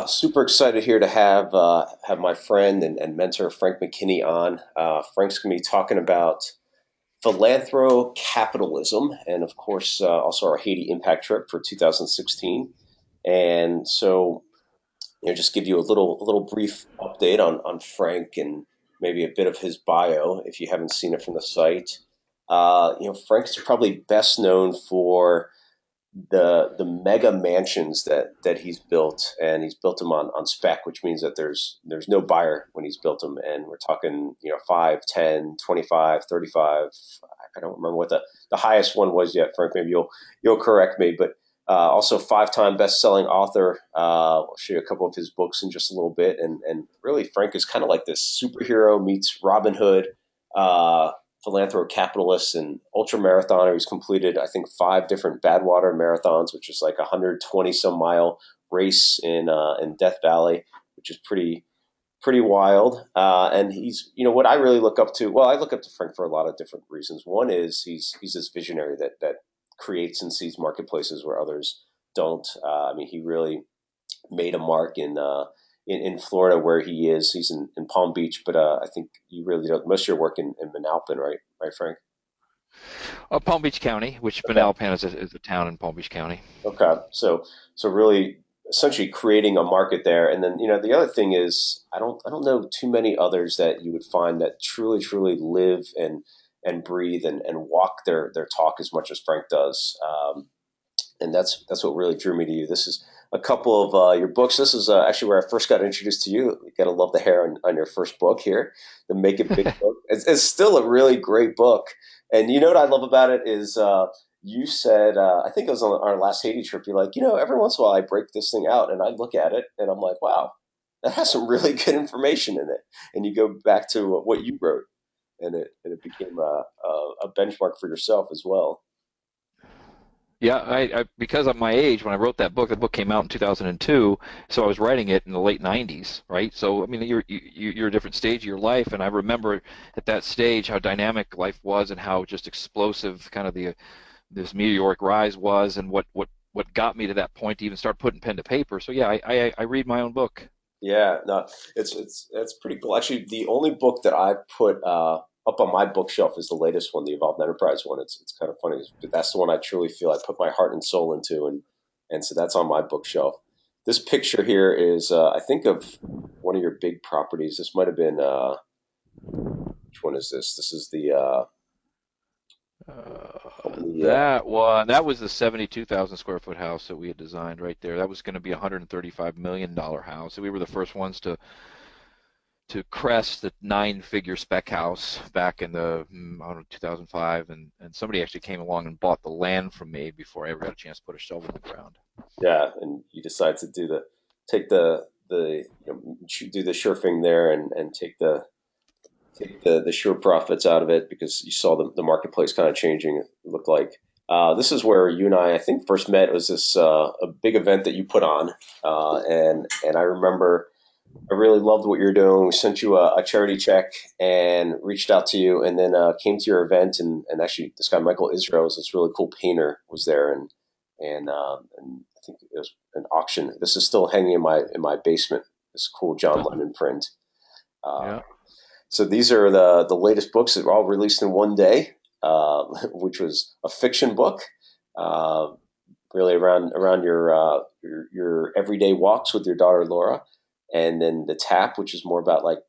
Super excited here to have my friend and mentor Frank McKinney on. Frank's going to be talking about philanthrocapitalism and, of course, also our Haiti impact trip for 2016. And so, just give you a little brief update on Frank and maybe a bit of his bio if you haven't seen it from the site. Frank's probably best known for the mega mansions that he's built, and he's built them on spec, which means that there's no buyer when he's built them, and we're talking 5, 10, 25, 35. I don't remember what the highest one was yet, Frank. Maybe you'll correct me, but also five-time best-selling author. I'll show you a couple of his books in just a little bit, and really Frank is kind of like this superhero meets Robin Hood. Philanthrocapitalist and ultra marathoner. He's completed, I think, 5 different Badwater marathons, which is like a 120 some mile race in Death Valley, which is pretty wild. And he's, what I really look up to. Well, I look up to Frank for a lot of different reasons. One is he's this visionary that creates and sees marketplaces where others don't. He really made a mark in Florida where he is. He's in Palm Beach, but I think you really don't. Most of your work in Manalapan, right? Right, Frank? Palm Beach County, which Okay. Manalapan is a town in Palm Beach County. Okay. So really, essentially creating a market there, and then the other thing is I don't know too many others that you would find that truly live and breathe and walk their talk as much as Frank does. And that's what really drew me to you. This is a couple of your books. This is actually where I first got introduced to you. You gotta love the hair on your first book here, the Make It Big book. It's still a really great book. And you know what I love about it is you said I think it was on our last Haiti trip. You're like, every once in a while I break this thing out and I look at it and I'm like, wow, that has some really good information in it. And you go back to what you wrote, and it became a benchmark for yourself as well. Yeah, I because of my age, when I wrote that book, the book came out in 2002, so I was writing it in the late 90s, right? So I mean, you're a different stage of your life, and I remember at that stage how dynamic life was and how just explosive kind of the this meteoric rise was, and what got me to that point to even start putting pen to paper. So yeah, I read my own book. Yeah, no, it's pretty cool. Actually, the only book that I put up on my bookshelf is the latest one, the Evolved Enterprise one. It's kind of funny, but that's the one I truly feel I put my heart and soul into, and so that's on my bookshelf. This picture here is, I think, of one of your big properties. This might have been which one is this? This is the That was the 72,000 square foot house that we had designed right there. That was going to be a $135 million house. So we were the first ones to crest the 9-figure spec house back in the I don't know 2005, and somebody actually came along and bought the land from me before I ever got a chance to put a shovel in the ground. yeah, and you decide to take do the sure thing there and take the sure profits out of it because you saw the marketplace kind of changing. It looked like this is where you and I think first met. It was this a big event that you put on, and I remember I really loved what you're doing. We sent you a charity check and reached out to you, and then came to your event. And actually, this guy Michael Israel is this really cool painter was there, and I think it was an auction. This is still hanging in my basement. This cool John Oh, Lennon print. Uh, yeah. so these are the latest books that were all released in one day, which was a fiction book, uh, really around your everyday walks with your daughter Laura, and then the tap, which is more about like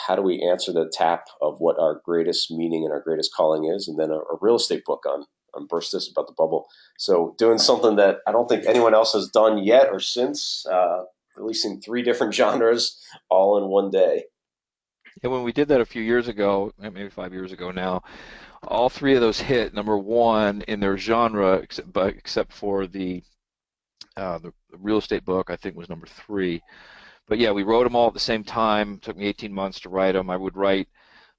how do we answer the tap of what our greatest meaning and our greatest calling is, and then a real estate book on burst this about the bubble. So doing something that I don't think anyone else has done yet or since, releasing 3 different genres all in one day. And when we did that a few years ago, maybe 5 years ago now, all three of those hit number one in their genre, except for the real estate book, I think was number three. But yeah, we wrote them all at the same time. It took me 18 months to write them. I would write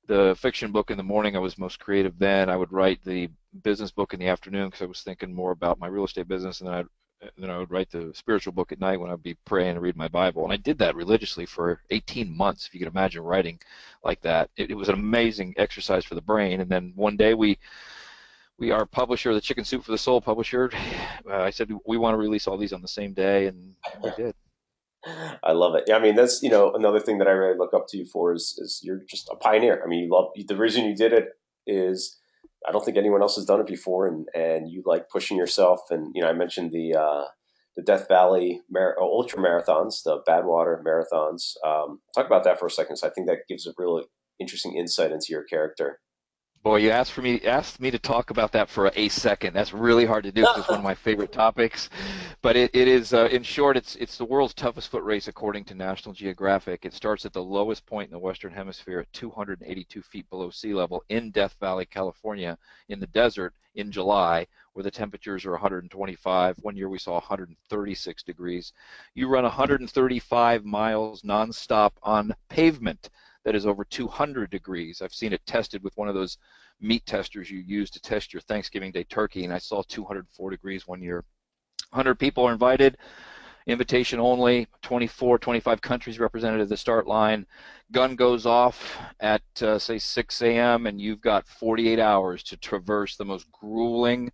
the fiction book in the morning. I was most creative then. I would write the business book in the afternoon because I was thinking more about my real estate business, and then I would write the spiritual book at night when I'd be praying and read my Bible. And I did that religiously for 18 months, if you can imagine writing like that. It was an amazing exercise for the brain. And then one day our publisher, the Chicken Soup for the Soul publisher, I said we want to release all these on the same day, and we did. I love it. Yeah, I mean, that's, another thing that I really look up to you for is you're just a pioneer. I mean, you love the reason you did it is I don't think anyone else has done it before, and you like pushing yourself. And I mentioned the Death Valley ultra marathons, the Badwater marathons. Talk about that for a second. So I think that gives a really interesting insight into your character. Boy, you asked me to talk about that for a second. That's really hard to do because it's one of my favorite topics. But it is, in short, it's the world's toughest foot race according to National Geographic. It starts at the lowest point in the Western Hemisphere at 282 feet below sea level in Death Valley, California, in the desert in July, where the temperatures are 125. One year we saw 136 degrees. You run 135 miles nonstop on pavement that is over 200 degrees. I've seen it tested with one of those meat testers you use to test your Thanksgiving Day turkey, and I saw 204 degrees one year. 100 people are invited, invitation only, 24, 25 countries represented at the start line. Gun goes off at, say, 6 a.m., and you've got 48 hours to traverse the most grueling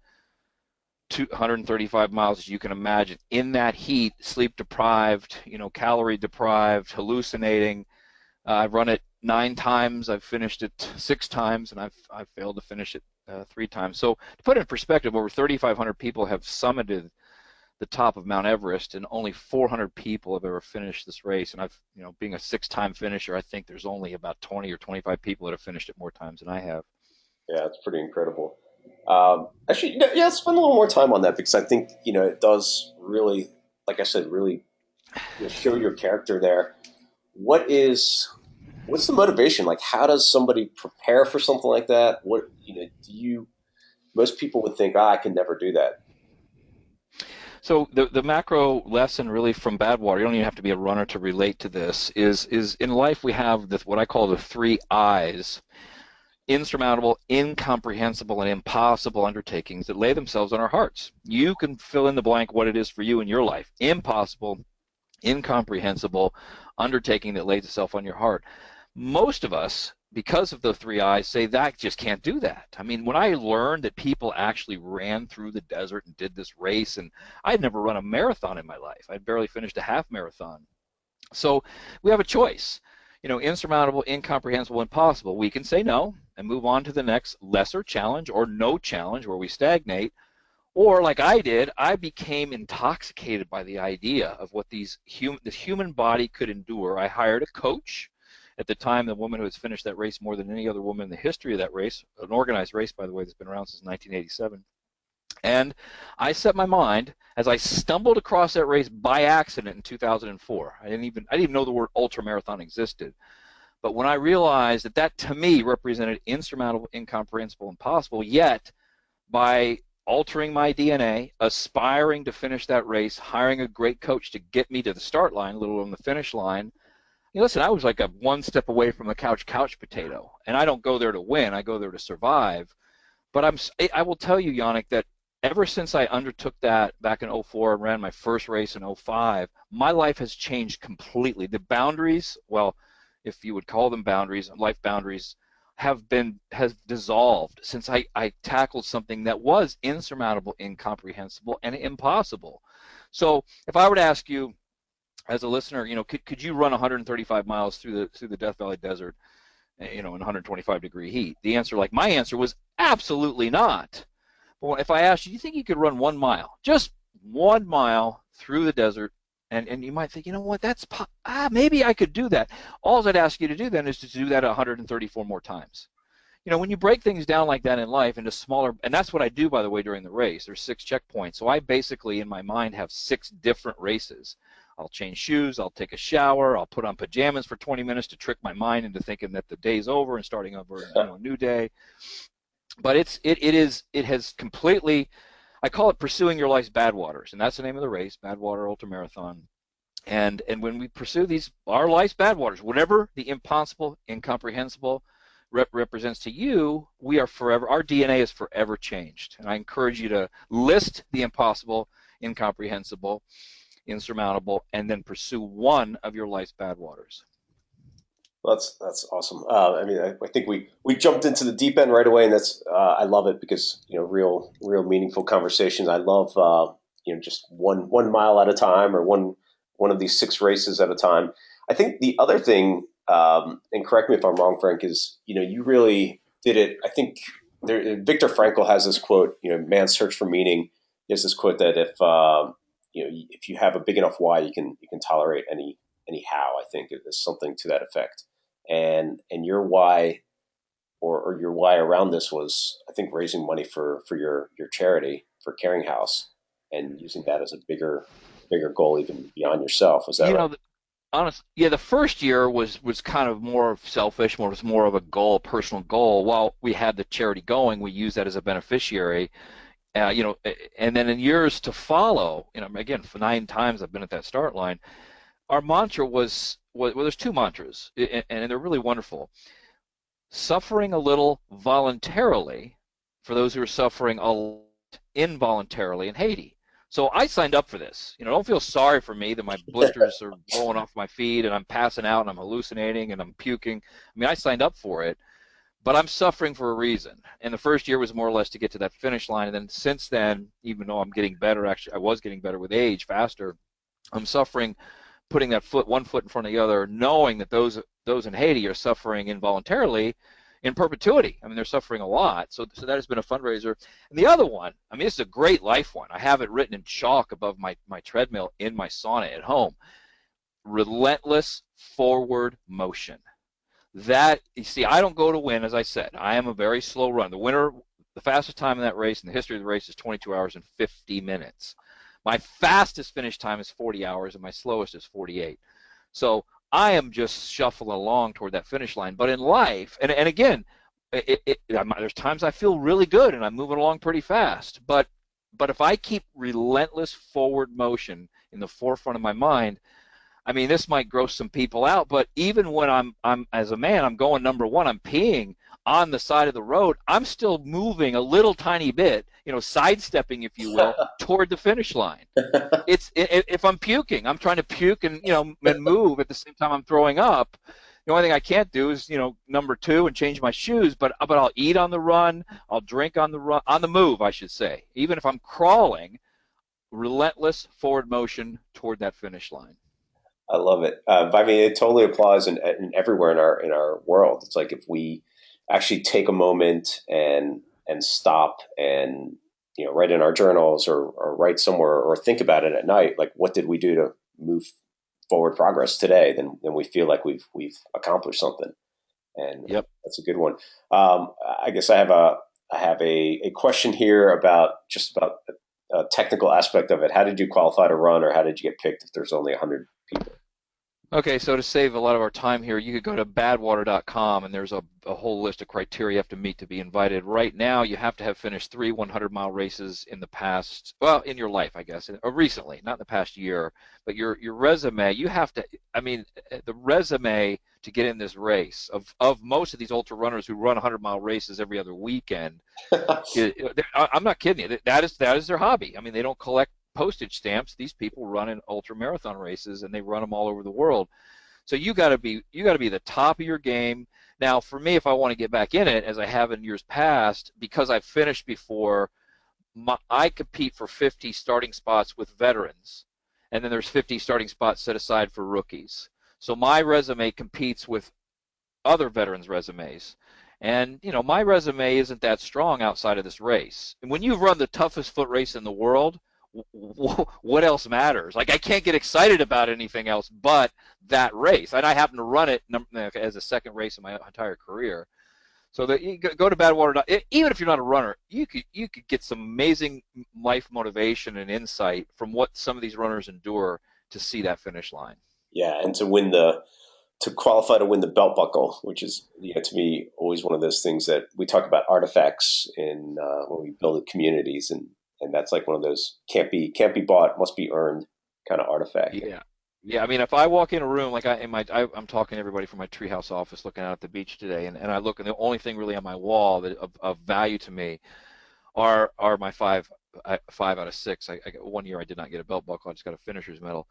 235 miles as you can imagine. In that heat, sleep deprived, calorie deprived, hallucinating. I've run it 9 times. I've finished it 6 times, and I've failed to finish it 3 times. So to put it in perspective, over 3,500 people have summited the top of Mount Everest, and only 400 people have ever finished this race. And I've, being a 6-time finisher, I think there's only about 20 or 25 people that have finished it more times than I have. Yeah, it's pretty incredible. Actually, yeah, let's spend a little more time on that because I think it does really, like I said, really show your character there. What is what's the motivation? Like, how does somebody prepare for something like that? What do you? Most people would think, I can never do that. So the macro lesson really from Badwater, you don't even have to be a runner to relate to this, is in life we have this, what I call the 3 I's: insurmountable, incomprehensible, and impossible undertakings that lay themselves on our hearts. You can fill in the blank what it is for you in your life. Impossible, incomprehensible undertaking that lays itself on your heart. Most of us, because of the 3 I's, say that just can't do that. I mean, when I learned that people actually ran through the desert and did this race, and I'd never run a marathon in my life. I'd barely finished a half marathon. So we have a choice. Insurmountable, incomprehensible, impossible. We can say no and move on to the next lesser challenge or no challenge where we stagnate. Or, like I did, I became intoxicated by the idea of what the human body could endure. I hired a coach. At the time, the woman who has finished that race more than any other woman in the history of that race, an organized race, by the way, that's been around since 1987. And I set my mind, as I stumbled across that race by accident in 2004. I didn't even know the word ultramarathon existed. But when I realized that to me represented insurmountable, incomprehensible, impossible, yet by altering my DNA, aspiring to finish that race, hiring a great coach to get me to the start line, let alone the finish line. Listen, I was like a one step away from a couch potato, and I don't go there to win. I go there to survive. But I will tell you, Yanik, that ever since I undertook that back in '04 and ran my first race in '05, my life has changed completely. The boundaries, well, if you would call them boundaries, life boundaries, has dissolved since I tackled something that was insurmountable, incomprehensible, and impossible. So if I were to ask you, as a listener, could you run 135 miles through the Death Valley Desert, in 125-degree heat? The answer, like my answer, was absolutely not. But if I asked you, do you think you could run 1 mile, just 1 mile through the desert, and you might think, you know what, maybe I could do that. All I'd ask you to do then is to do that 134 more times. When you break things down like that in life into smaller, and that's what I do, by the way, during the race. There's 6 checkpoints. So I basically, in my mind, have 6 different races. I'll change shoes, I'll take a shower, I'll put on pajamas for 20 minutes to trick my mind into thinking that the day's over and starting over, a new day. But it has completely, I call it pursuing your life's badwaters, and that's the name of the race, Badwater Ultramarathon. And when we pursue our life's badwaters, whatever the impossible, incomprehensible represents to you, our DNA is forever changed. And I encourage you to list the impossible, incomprehensible, insurmountable, and then pursue one of your life's badwaters. That's awesome. I mean, I think we jumped into the deep end right away, and that's I love it because real meaningful conversations. I love just one mile at a time or one one of these 6 races at a time. I think the other thing, and correct me if I'm wrong, Frank, is you really did it. I think Viktor Frankl has this quote, man's search for meaning. He has this quote that if you have a big enough why, you can tolerate any how. I think it is something to that effect. And your why, or your why around this, was, I think, raising money for your charity, for Caring House, and using that as a bigger goal even beyond yourself. Is that You right? know, yeah, the first year was kind of more selfish, was more of a goal, personal goal. While we had the charity going, we used that as a beneficiary. And then in years to follow, again, for 9 times I've been at that start line. Our mantra was well, there's two mantras, and they're really wonderful. Suffering a little voluntarily for those who are suffering a lot involuntarily in Haiti. So I signed up for this. Don't feel sorry for me that my blisters are blowing off my feet and I'm passing out and I'm hallucinating and I'm puking. I mean, I signed up for it, but I'm suffering for a reason. And the first year was more or less to get to that finish line. And then since then, even though I'm getting better, actually, I was getting better with age, faster, I'm suffering, putting that one foot in front of the other, knowing that those in Haiti are suffering involuntarily in perpetuity. I mean, they're suffering a lot. So that has been a fundraiser. And the other one, I mean, this is a great life one. I have it written in chalk above my treadmill in my sauna at home. Relentless forward motion. That, you see, I don't go to win, as I said. I am a very slow run. The fastest time in that race in the history of the race is 22 hours and 50 minutes. My fastest finish time is 40 hours, and my slowest is 48. So I am just shuffling along toward that finish line. But in life, and again, there's times I feel really good and I'm moving along pretty fast. But if I keep relentless forward motion in the forefront of my mind, I mean, this might gross some people out, but even when I'm as a man, I'm going number one, I'm peeing on the side of the road, I'm still moving a little tiny bit, sidestepping, if you will, toward the finish line. If I'm puking, I'm trying to puke and and move at the same time I'm throwing up. The only thing I can't do is number two and change my shoes, but I'll eat on the run, I'll drink on the run, on the move, I should say. Even if I'm crawling, relentless forward motion toward that finish line. I love it. I mean, it totally applies in everywhere in our world. It's like if we actually take a moment and stop and write in our journals, or write somewhere, or think about it at night. Like, what did we do to move forward progress today? Then we feel like we've accomplished something, and Yep. that's a good one. I guess I have a question here about just about a technical aspect of it. How did you qualify to run, or how did you get picked if there's only 100 people? Okay, so to save a lot of our time here, you could go to badwater.com, and there's a whole list of criteria you have to meet to be invited. Right now, you have to have finished 3 100-mile races in the past, well, in your life, I guess, or recently, not in the past year. But your resume, you have to, I mean, the resume to get in this race of most of these ultra runners who run 100-mile races every other weekend, I'm not kidding you. That is their hobby. I mean, they don't collect postage stamps. These people run in ultra marathon races, and they run them all over the world. So you got to be the top of your game. Now, for me, if I want to get back in it, as I have in years past, because I've finished before, I compete for 50 starting spots with veterans, and then there's 50 starting spots set aside for rookies. So my resume competes with other veterans' resumes. And, my resume isn't that strong outside of this race. And when you've run the toughest foot race in the world, what else matters? Like, I can't get excited about anything else but that race. And I happen to run it as a second race in my entire career. So that you go to Badwater. Even if you're not a runner, you could get some amazing life motivation and insight from what some of these runners endure to see that finish line. Yeah, and to qualify to win the belt buckle, which is, to me, always one of those things that we talk about artifacts in when we build communities, and that's like one of those can't be bought, must be earned kind of artifact. Yeah. Yeah, I mean, if I walk in a room, like I'm talking to everybody from my treehouse office looking out at the beach today, and I look, and the only thing really on my wall that of value to me are my five out of six. I got, one year I did not get a belt buckle, I just got a finisher's medal,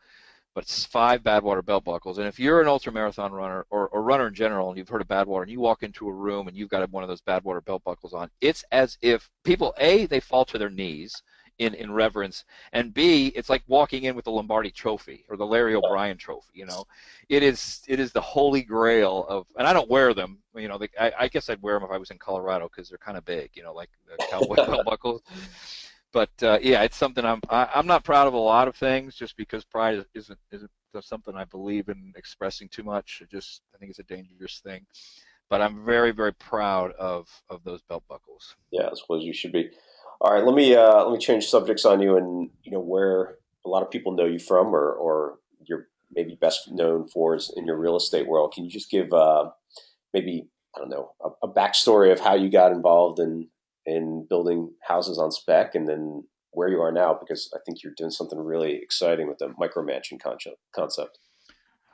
but it's 5 Badwater belt buckles. And if you're an ultra marathon runner, or runner in general, and you've heard of Badwater, and you walk into a room and you've got one of those Badwater belt buckles on, it's as if people, they fall to their knees in reverence, and B, it's like walking in with the Lombardi Trophy or the Larry O'Brien Trophy. It is the holy grail of, and I don't wear them. I guess I'd wear them if I was in Colorado because they're kind of big, like the cowboy belt buckles. But yeah, it's something I'm not proud of a lot of things just because pride isn't something I believe in expressing too much. I think it's a dangerous thing. But I'm very, very proud of those belt buckles. Yeah, I suppose you should be. All right, let me change subjects on you, and where a lot of people know you from, or you're maybe best known for is in your real estate world. Can you just give maybe, I don't know, a backstory of how you got involved in building houses on spec, and then where you are now? Because I think you're doing something really exciting with the micro mansion concept.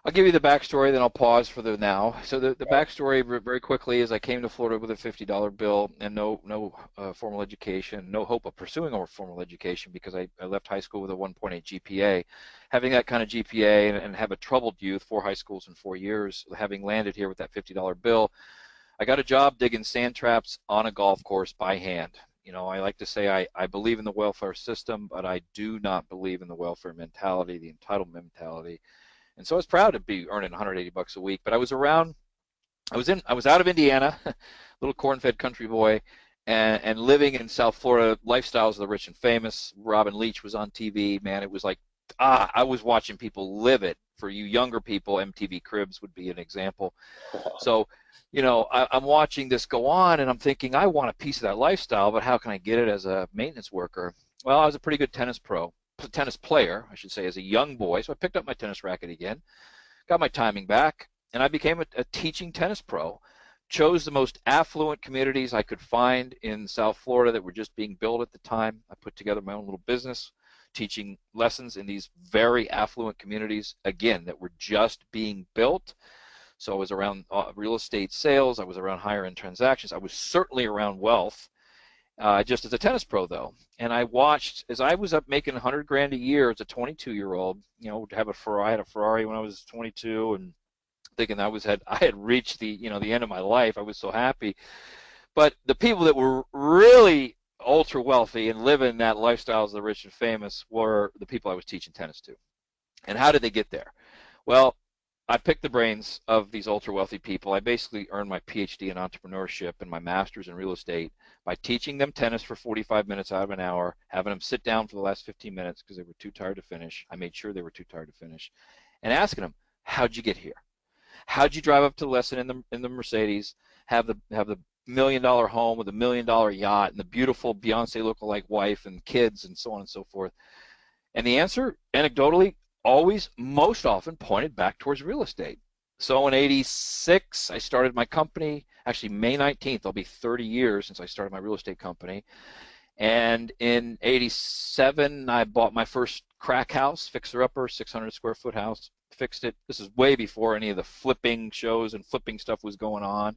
I'll give you the backstory, then I'll pause for the now. So the backstory very quickly is I came to Florida with a $50 bill and no formal education, no hope of pursuing a formal education because I left high school with a 1.8 GPA. Having that kind of GPA and have a troubled youth, 4 high schools in 4 years, having landed here with that $50 bill, I got a job digging sand traps on a golf course by hand. I like to say I believe in the welfare system, but I do not believe in the welfare mentality, the entitlement mentality. And so I was proud to be earning 180 bucks a week, but I was out of Indiana, little corn-fed country boy, and living in South Florida, lifestyles of the rich and famous. Robin Leach was on TV, man. It was like, I was watching people live it. For you younger people, MTV Cribs would be an example. So, I'm watching this go on, and I'm thinking, I want a piece of that lifestyle, but how can I get it as a maintenance worker? Well, I was a pretty good tennis player, I should say, as a young boy. So I picked up my tennis racket again, got my timing back, and I became a teaching tennis pro. Chose the most affluent communities I could find in South Florida that were just being built at the time. I put together my own little business, teaching lessons in these very affluent communities, again, that were just being built. So I was around real estate sales. I was around higher end transactions. I was certainly around wealth. Just as a tennis pro, though. And I watched as I was up making 100 grand a year as a 22-year-old. To have a Ferrari. I had a Ferrari when I was 22, and thinking I had reached the end of my life. I was so happy. But the people that were really ultra wealthy and living that lifestyle as the rich and famous were the people I was teaching tennis to. And how did they get there? Well, I picked the brains of these ultra wealthy people. I basically earned my PhD in entrepreneurship and my master's in real estate by teaching them tennis for 45 minutes out of an hour, having them sit down for the last 15 minutes because they were too tired to finish. I made sure they were too tired to finish, and asking them, "How'd you get here? How'd you drive up to the lesson in the Mercedes, have the $1 million home with a $1 million yacht and the beautiful Beyonce lookalike wife and kids and so on and so forth?" And the answer, anecdotally, always, most often, pointed back towards real estate. So in '86, I started my company. Actually, May 19th, I'll be 30 years since I started my real estate company. And in '87, I bought my first crack house, fixer-upper, 600 square foot house. Fixed it. This is way before any of the flipping shows and flipping stuff was going on.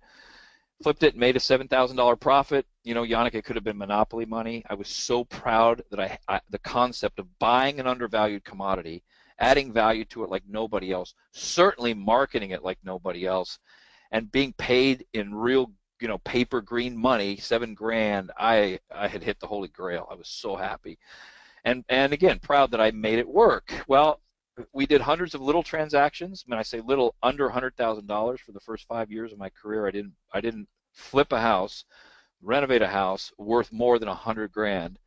Flipped it, made a $7,000 profit. Yanik, it could have been monopoly money. I was so proud that the concept of buying an undervalued commodity, adding value to it like nobody else, certainly marketing it like nobody else, and being paid in real, paper green money, 7 grand. I had hit the holy grail. I was so happy, and again, proud that I made it work. Well, we did hundreds of little transactions. When I say little, under $100,000 for the first 5 years of my career. I didn't flip a house, renovate a house worth more than 100 grand.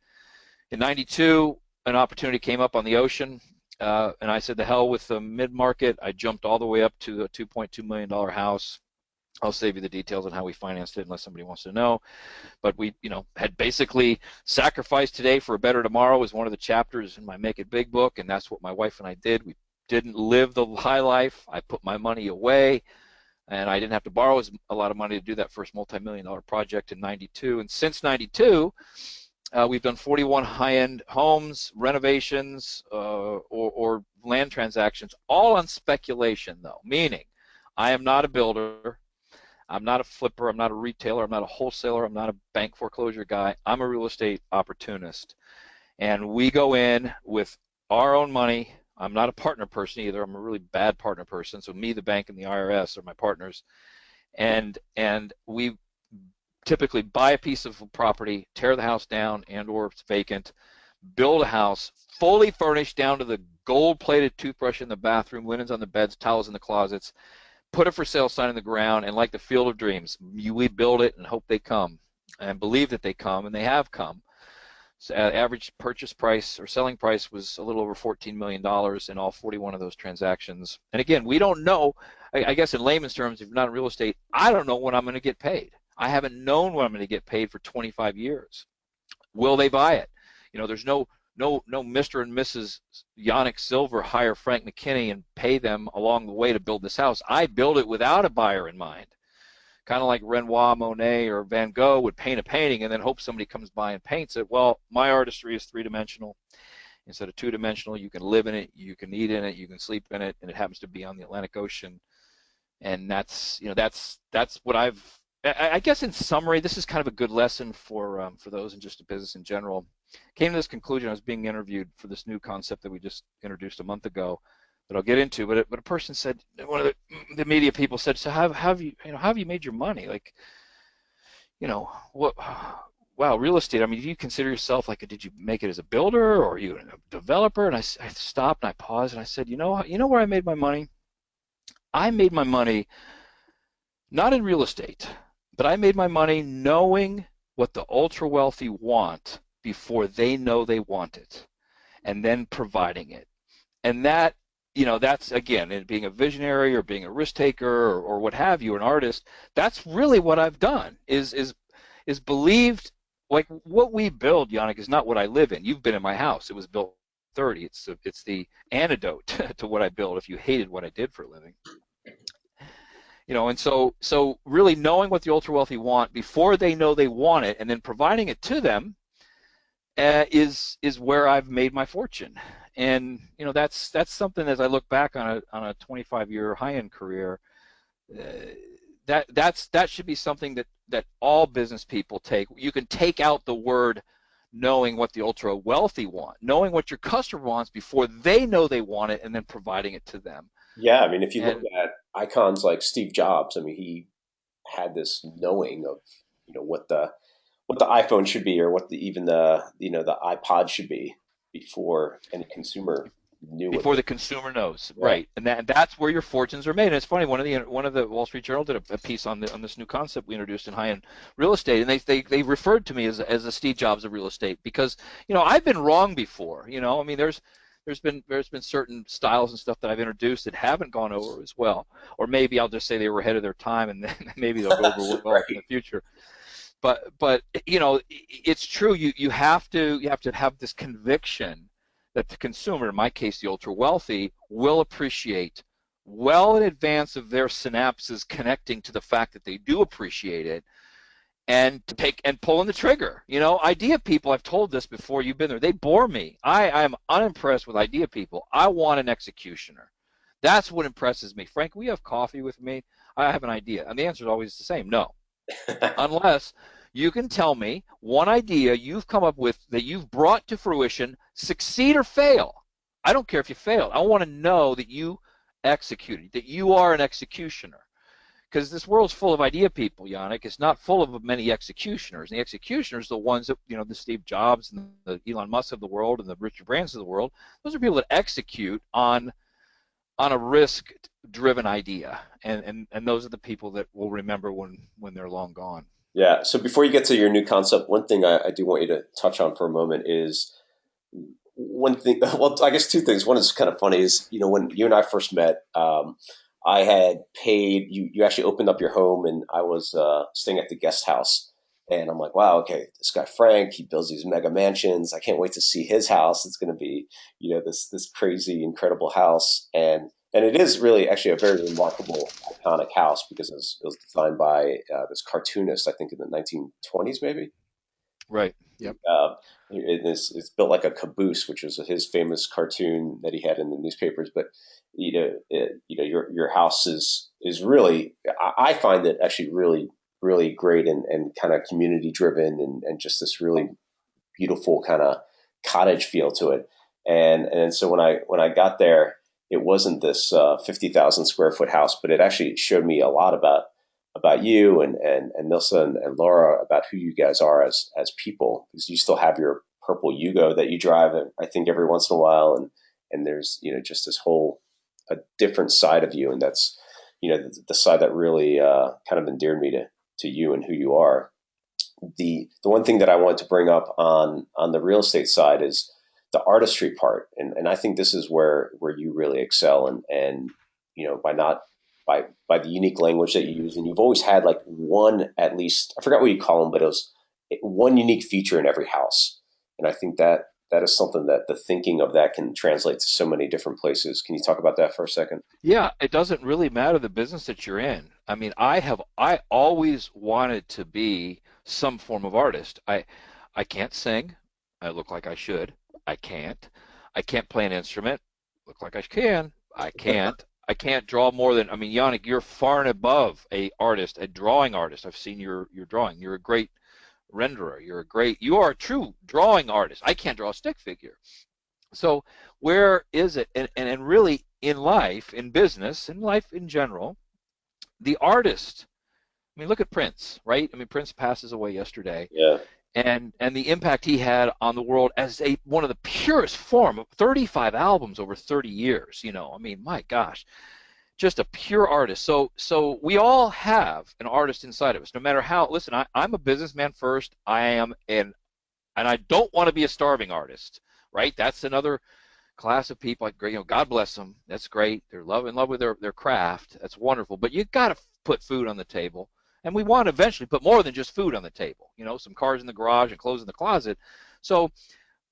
In '92, an opportunity came up on the ocean. And I said, the hell with the mid-market. I jumped all the way up to a $2.2 million house. I'll save you the details on how we financed it unless somebody wants to know. But we, had basically sacrificed today for a better tomorrow is one of the chapters in my Make It Big book, and that's what my wife and I did. We didn't live the high life. I put my money away, and I didn't have to borrow a lot of money to do that first multi-million-dollar project in '92. And since '92, we've done 41 high-end homes, renovations, or land transactions, all on speculation, though, meaning I am not a builder, I'm not a flipper, I'm not a retailer, I'm not a wholesaler, I'm not a bank foreclosure guy. I'm a real estate opportunist. And we go in with our own money. I'm not a partner person either. I'm a really bad partner person. So me, the bank, and the IRS are my partners. And we typically buy a piece of property, tear the house down, and or it's vacant, build a house fully furnished down to the gold-plated toothbrush in the bathroom, linens on the beds, towels in the closets, put a for sale sign in the ground, and like the Field of Dreams, we build it and hope they come and believe that they come, and they have come. So, average purchase price or selling price was a little over $14 million in all 41 of those transactions. And again, we don't know, I guess in layman's terms, if you're not in real estate, I don't know when I'm going to get paid. I haven't known when I'm going to get paid for 25 years. Will they buy it? There's no Mr. and Mrs. Yanik Silver hire Frank McKinney and pay them along the way to build this house. I build it without a buyer in mind. Kind of like Renoir, Monet, or Van Gogh would paint a painting and then hope somebody comes by and paints it. Well, my artistry is three-dimensional. Instead of two-dimensional, you can live in it, you can eat in it, you can sleep in it, and it happens to be on the Atlantic Ocean. And that's what I guess in summary, this is kind of a good lesson for those in just a business in general. Came to this conclusion. I was being interviewed for this new concept that we just introduced a month ago that I'll get into. But a person said, one of the media people said, so how have you made your money? Like, what? Wow, real estate. I mean, do you consider yourself did you make it as a builder or are you a developer? And I stopped and I paused and I said, you know where I made my money? I made my money not in real estate, but I made my money knowing what the ultra wealthy want before they know they want it, and then providing it. And that's again, in being a visionary or being a risk taker or what have you, an artist. That's really what I've done. Is believed, like what we build, Yanik, is not what I live in. You've been in my house. It was built 30. It's the antidote to what I build. If you hated what I did for a living. And so really knowing what the ultra wealthy want before they know they want it, and then providing it to them, is where I've made my fortune. And that's something, as I look back on a 25-year high-end career, that should be something that all business people take. You can take out the word knowing what the ultra wealthy want, knowing what your customer wants before they know they want it, and then providing it to them. Yeah, I mean, if you look at icons like Steve Jobs, I mean, he had this knowing of what the iPhone should be, or what even the iPod should be before any consumer knew what Before they. the consumer knows, Yeah. right? And that's where your fortunes are made. And it's funny, one of the Wall Street Journal did a piece on this new concept we introduced in high-end real estate, and they referred to me as a Steve Jobs of real estate, because I've been wrong before. I mean, there's been certain styles and stuff that I've introduced that haven't gone over as well, or maybe I'll just say they were ahead of their time, and then maybe they'll go over well in Right. the future. But it's true. You have to have this conviction that the consumer, in my case the ultra wealthy, will appreciate well in advance of their synapses connecting to the fact that they do appreciate it, and take and pulling the trigger. Idea people, I've told this before, you've been there, they bore me. I am unimpressed with idea people. I want an executioner. That's what impresses me. Frank, will you have coffee with me? I have an idea. And the answer is always the same: no. Unless you can tell me one idea you've come up with that you've brought to fruition, succeed or fail. I don't care if you failed. I want to know that you executed, that you are an executioner. Because this world's full of idea people, Yanik. It's not full of many executioners. And the executioners, the ones that, the Steve Jobs and the Elon Musk of the world and the Richard Bransons of the world, those are people that execute on a risk-driven idea. And those are the people that we'll remember when they're long gone. Yeah. So before you get to your new concept, one thing I do want you to touch on for a moment is one thing. Well, I guess two things. One is kind of funny is, when you and I first met, I had paid you. You actually opened up your home, and I was staying at the guest house, and I'm like, wow, okay, this guy Frank, he builds these mega mansions. I can't wait to see his house. It's going to be, this crazy, incredible house, and it is really actually a very remarkable, iconic house because it was designed by this cartoonist, I think in the 1920s, maybe. Right. Yep. It's built like a caboose, which was his famous cartoon that he had in the newspapers. But your house is really, I find it actually really really great, and kind of community driven, and just this really beautiful kind of cottage feel to it. And so when I got there, it wasn't this 50,000 square foot house, but it actually showed me a lot about you and Nilsa and Laura, about who you guys are as people, because you still have your purple Yugo that you drive, I think, every once in a while, and there's just this whole a different side of you, and that's the side that really kind of endeared me to you and who you are. The one thing that I want to bring up on the real estate side is the artistry part, and I think this is where you really excel, and by not by the unique language that you use, and you've always had like one, at least I forgot what you call them, but it was one unique feature in every house, and I think that is something that the thinking of that can translate to so many different places. Can you talk about that for a second? Yeah, it doesn't really matter the business that you're in. I mean, I always wanted to be some form of artist. I can't sing. I look like I should. I can't. I can't play an instrument. Look like I can. I can't. I can't draw more than, I mean, Yanik, you're far and above a artist, a drawing artist. I've seen your drawing. You're a great renderer. You are a true drawing artist. I can't draw a stick figure. So where is it? And really in life, in business, in life in general, the artist, I mean, look at Prince, right? I mean, Prince passes away yesterday, Yeah. and the impact he had on the world as one of the purest form of 35 albums over 30 years, I mean, my gosh, just a pure artist. So we all have an artist inside of us, no matter how. Listen, I'm a businessman first. And I don't want to be a starving artist, right? That's another class of people. Like, God bless them. That's great. They're in love with their craft. That's wonderful. But you got to put food on the table, and we want to eventually put more than just food on the table. Some cars in the garage and clothes in the closet. So,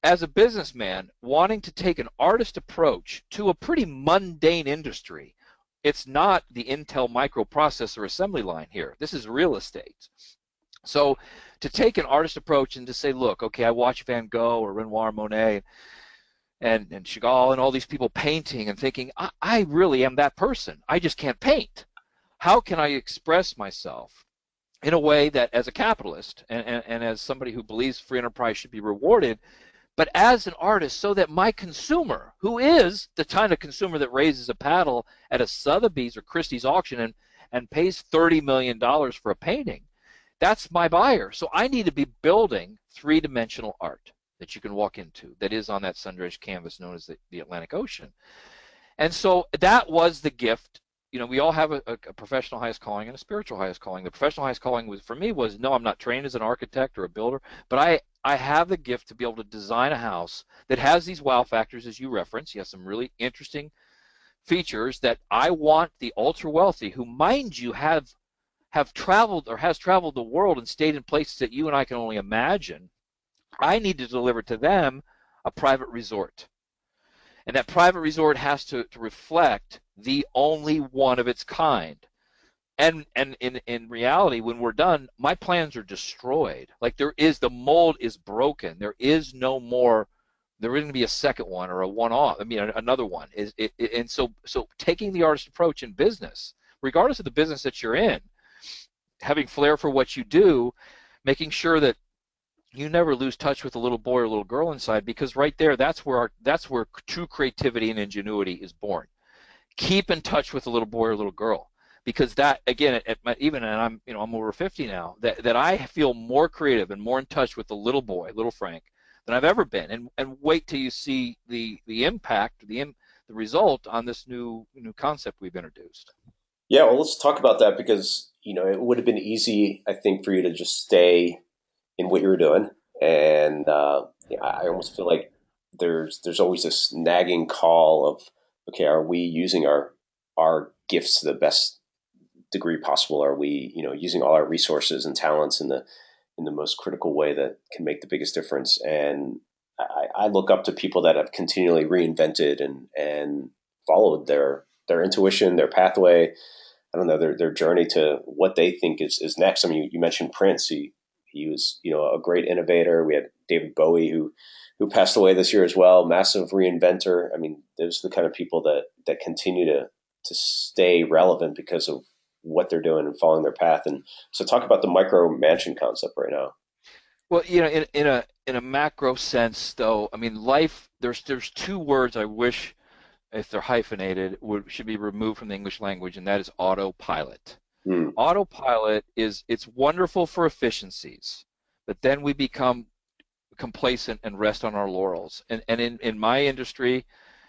as a businessman, wanting to take an artist approach to a pretty mundane industry, it's not the Intel microprocessor assembly line here. This is real estate. So to take an artist approach and to say, look, okay, I watch Van Gogh or Renoir, Monet, and Chagall and all these people painting and thinking, I really am that person. I just can't paint. How can I express myself in a way that, as a capitalist and as somebody who believes free enterprise should be rewarded, but as an artist, so that my consumer, who is the kind of consumer that raises a paddle at a Sotheby's or Christie's auction and pays $30 million for a painting, that's my buyer. So I need to be building three-dimensional art that you can walk into that is on that sun-drenched canvas known as the Atlantic Ocean. And so that was the gift. We all have a professional highest calling and a spiritual highest calling. The professional highest calling for me was, no, I'm not trained as an architect or a builder, but I have the gift to be able to design a house that has these wow factors, as you referenced. You have some really interesting features that I want the ultra wealthy, who, mind you, have traveled or has traveled the world and stayed in places that you and I can only imagine. I need to deliver to them a private resort. And that private resort has to reflect the only one of its kind. And in reality, when we're done, my plans are destroyed. Like, the mold is broken. There is no more. There isn't going to be a second one or a one-off. I mean, another one. And so taking the artist approach in business, regardless of the business that you're in, having flair for what you do, making sure that you never lose touch with a little boy or little girl inside, because right there, that's where true creativity and ingenuity is born. Keep in touch with a little boy or little girl, because that, again, and I'm over 50 now, that I feel more creative and more in touch with the little boy, little Frank, than I've ever been. And wait till you see the impact, the result on this new concept we've introduced. Yeah, well, let's talk about that because it would have been easy, I think, for you to just stay in what you were doing, and yeah, I almost feel like there's always this nagging call of, okay, are we using our gifts to the best degree possible? Are we using all our resources and talents in the most critical way that can make the biggest difference? And I look up to people that have continually reinvented and followed their intuition, their pathway. I don't know, their journey to what they think is next. I mean, you mentioned Prince. He was a great innovator. We had David Bowie who passed away this year as well. Massive reinventor. I mean, those are the kind of people that continue to stay relevant because of what they're doing and following their path. And so, talk about the micro mansion concept right now. Well, in a macro sense, though, I mean, life. There's two words I wish, if they're hyphenated, should be removed from the English language, and that is autopilot. Hmm. Autopilot it's wonderful for efficiencies, but then we become complacent and rest on our laurels. And in my industry,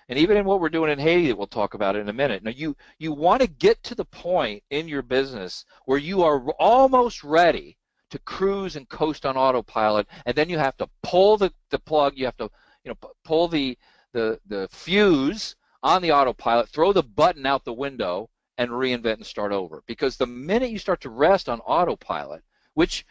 and even in what we're doing in Haiti that we'll talk about in a minute. Now, you want to get to the point in your business where you are almost ready to cruise and coast on autopilot, and then you have to pull the plug, you have to pull the fuse on the autopilot, throw the button out the window, and reinvent and start over. Because the minute you start to rest on autopilot, which,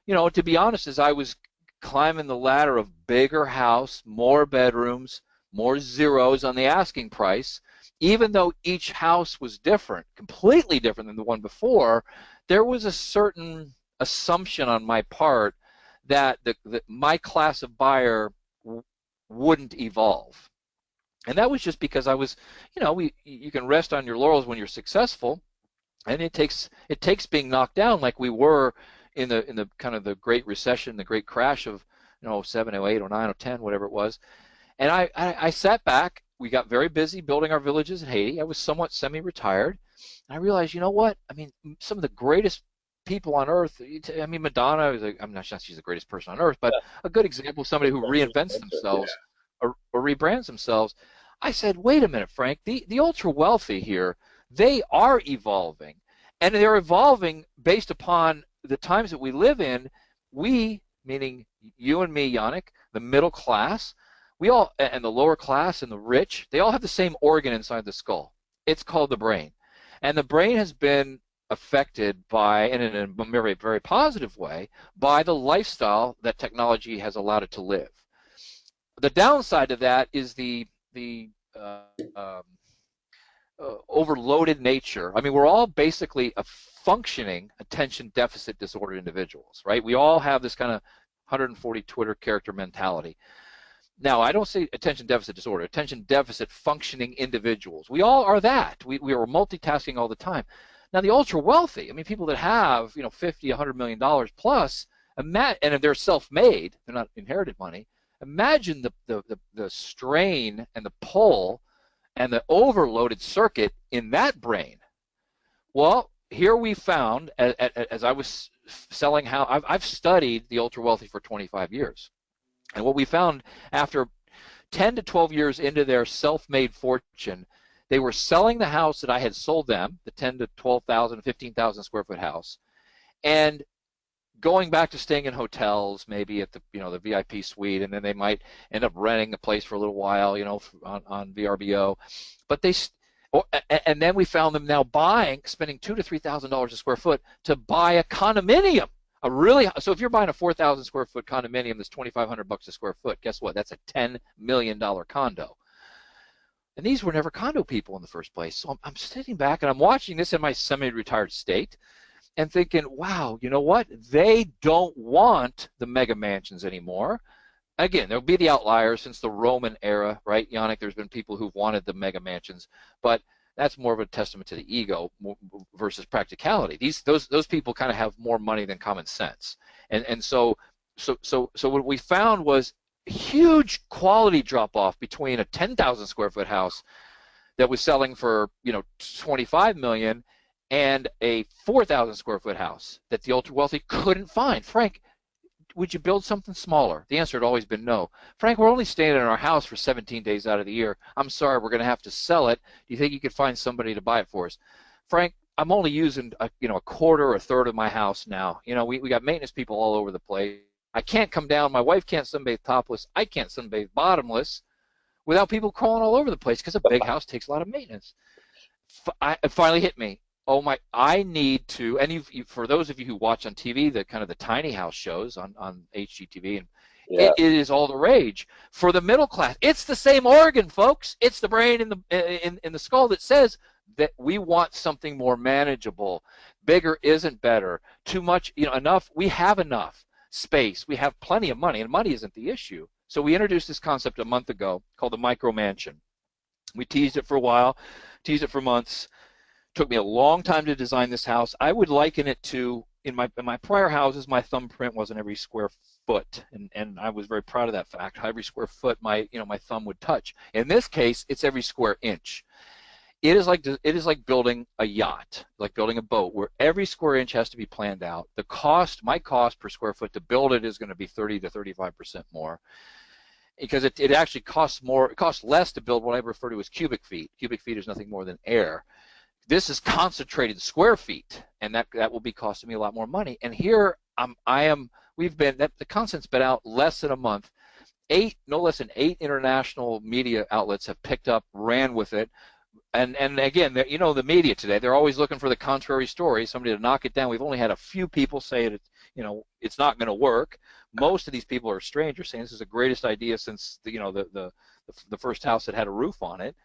to be honest, as I was climbing the ladder of bigger house, more bedrooms, more zeros on the asking price, even though each house was different, completely different than the one before, there was a certain assumption on my part that my class of buyer wouldn't evolve. And that was just because I was, you can rest on your laurels when you're successful, and it takes being knocked down like we were in the kind of the Great Recession, the Great Crash of 07, 08, 09, 10, whatever it was. And I sat back. We got very busy building our villages in Haiti. I was somewhat semi-retired. And I realized, you know what? I mean, some of the greatest people on earth, I mean, Madonna, I'm not sure she's the greatest person on earth, but a good example of somebody who reinvents themselves or rebrands themselves. I said, wait a minute, Frank, the ultra-wealthy here, they are evolving. And they're evolving based upon the times that we live in. We, meaning you and me, Yanik, the middle class, we all, and the lower class and the rich, they all have the same organ inside the skull. It's called the brain. And the brain has been affected by, and in a very, very positive way, by the lifestyle that technology has allowed it to live. The downside of that is the overloaded nature. I mean, we're all basically a functioning attention deficit disorder individuals, right? We all have this kind of 140 Twitter character mentality. Now, I don't say attention deficit disorder, attention deficit functioning individuals. We all are that. We are multitasking all the time. Now, the ultra wealthy, I mean, people that have, $50, $100 million plus, and if they're self-made, they're not inherited money, imagine the strain and the pull and the overloaded circuit in that brain. Well, here we found, as I was selling how I've studied the ultra wealthy for 25 years. And what we found after 10 to 12 years into their self-made fortune, they were selling the house that I had sold them, the 10 to 12,000, 15,000 square foot house, and going back to staying in hotels, maybe at the the VIP suite, and then they might end up renting a place for a little while, on VRBO. But and then we found them now spending $2,000 to $3,000 a square foot to buy a condominium. So if you're buying a 4,000 square foot condominium that's $2,500 a square foot, guess what? That's a $10 million condo. And these were never condo people in the first place. So I'm sitting back and I'm watching this in my semi-retired state and thinking, wow, you know what? They don't want the mega mansions anymore. Again, there'll be the outliers since the Roman era, right, Yanik? There's been people who've wanted the mega mansions, but that's more of a testament to the ego versus practicality. Those people kind of have more money than common sense, and so what we found was huge quality drop off between a 10,000 square foot house that was selling for 25 million and a 4,000 square foot house that the ultra wealthy couldn't find. Frank, would you build something smaller? The answer had always been no. Frank, we're only staying in our house for 17 days out of the year. I'm sorry, we're going to have to sell it. Do you think you could find somebody to buy it for us? Frank, I'm only using a quarter or a third of my house now. We got maintenance people all over the place. I can't come down. My wife can't sunbathe topless. I can't sunbathe bottomless without people crawling all over the place because a big house takes a lot of maintenance. It finally hit me. Oh my! I need to, and for those of you who watch on TV, the kind of the tiny house shows on HGTV, and it is all the rage for the middle class. It's the same organ, folks. It's the brain in the skull that says that we want something more manageable. Bigger isn't better. Too much, enough. We have enough space. We have plenty of money, and money isn't the issue. So we introduced this concept a month ago called the micro mansion. We teased it for a while, teased it for months. Took me a long time to design this house. I would liken it to, in my prior houses, my thumbprint wasn't every square foot, and I was very proud of that fact. Every square foot my thumb would touch. In this case, it's every square inch. it is like building a yacht, like building a boat, where every square inch has to be planned out. The cost, my cost per square foot to build it is going to be 30 to 35% more, because it actually costs more. It costs less to build what I refer to as cubic feet. Cubic feet is nothing more than air. This is concentrated square feet, and that will be costing me a lot more money. And here we've been, the concept's been out less than a month. No less than 8 international media outlets have picked up, ran with it. And again, you know, the media today, they're always looking for the contrary story, somebody to knock it down. We've only had a few people say it, you know, it's not going to work. Most of these people are strangers saying this is the greatest idea since the first house that had a roof on it.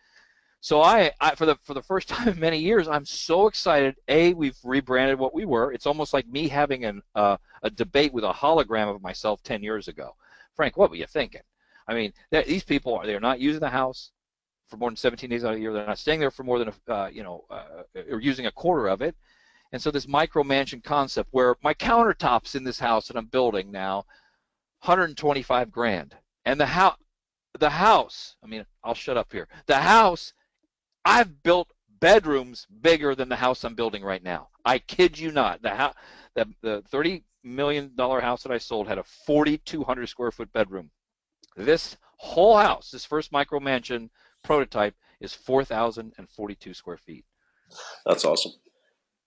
So I for the first time in many years, I'm so excited. We've rebranded what we were. It's almost like me having a debate with a hologram of myself 10 years ago. Frank, what were you thinking? I mean, these people they're not using the house for more than 17 days out of the year. They're not staying there for more than or using a quarter of it. And so this micro mansion concept, where my countertops in this house that I'm building now, 125 grand, and the house. I mean, I'll shut up here. The house, I've built bedrooms bigger than the house I'm building right now. I kid you not. The $30 million house that I sold had a 4,200 square foot bedroom. This whole house, this first micro mansion prototype, is 4,042 square feet. That's awesome.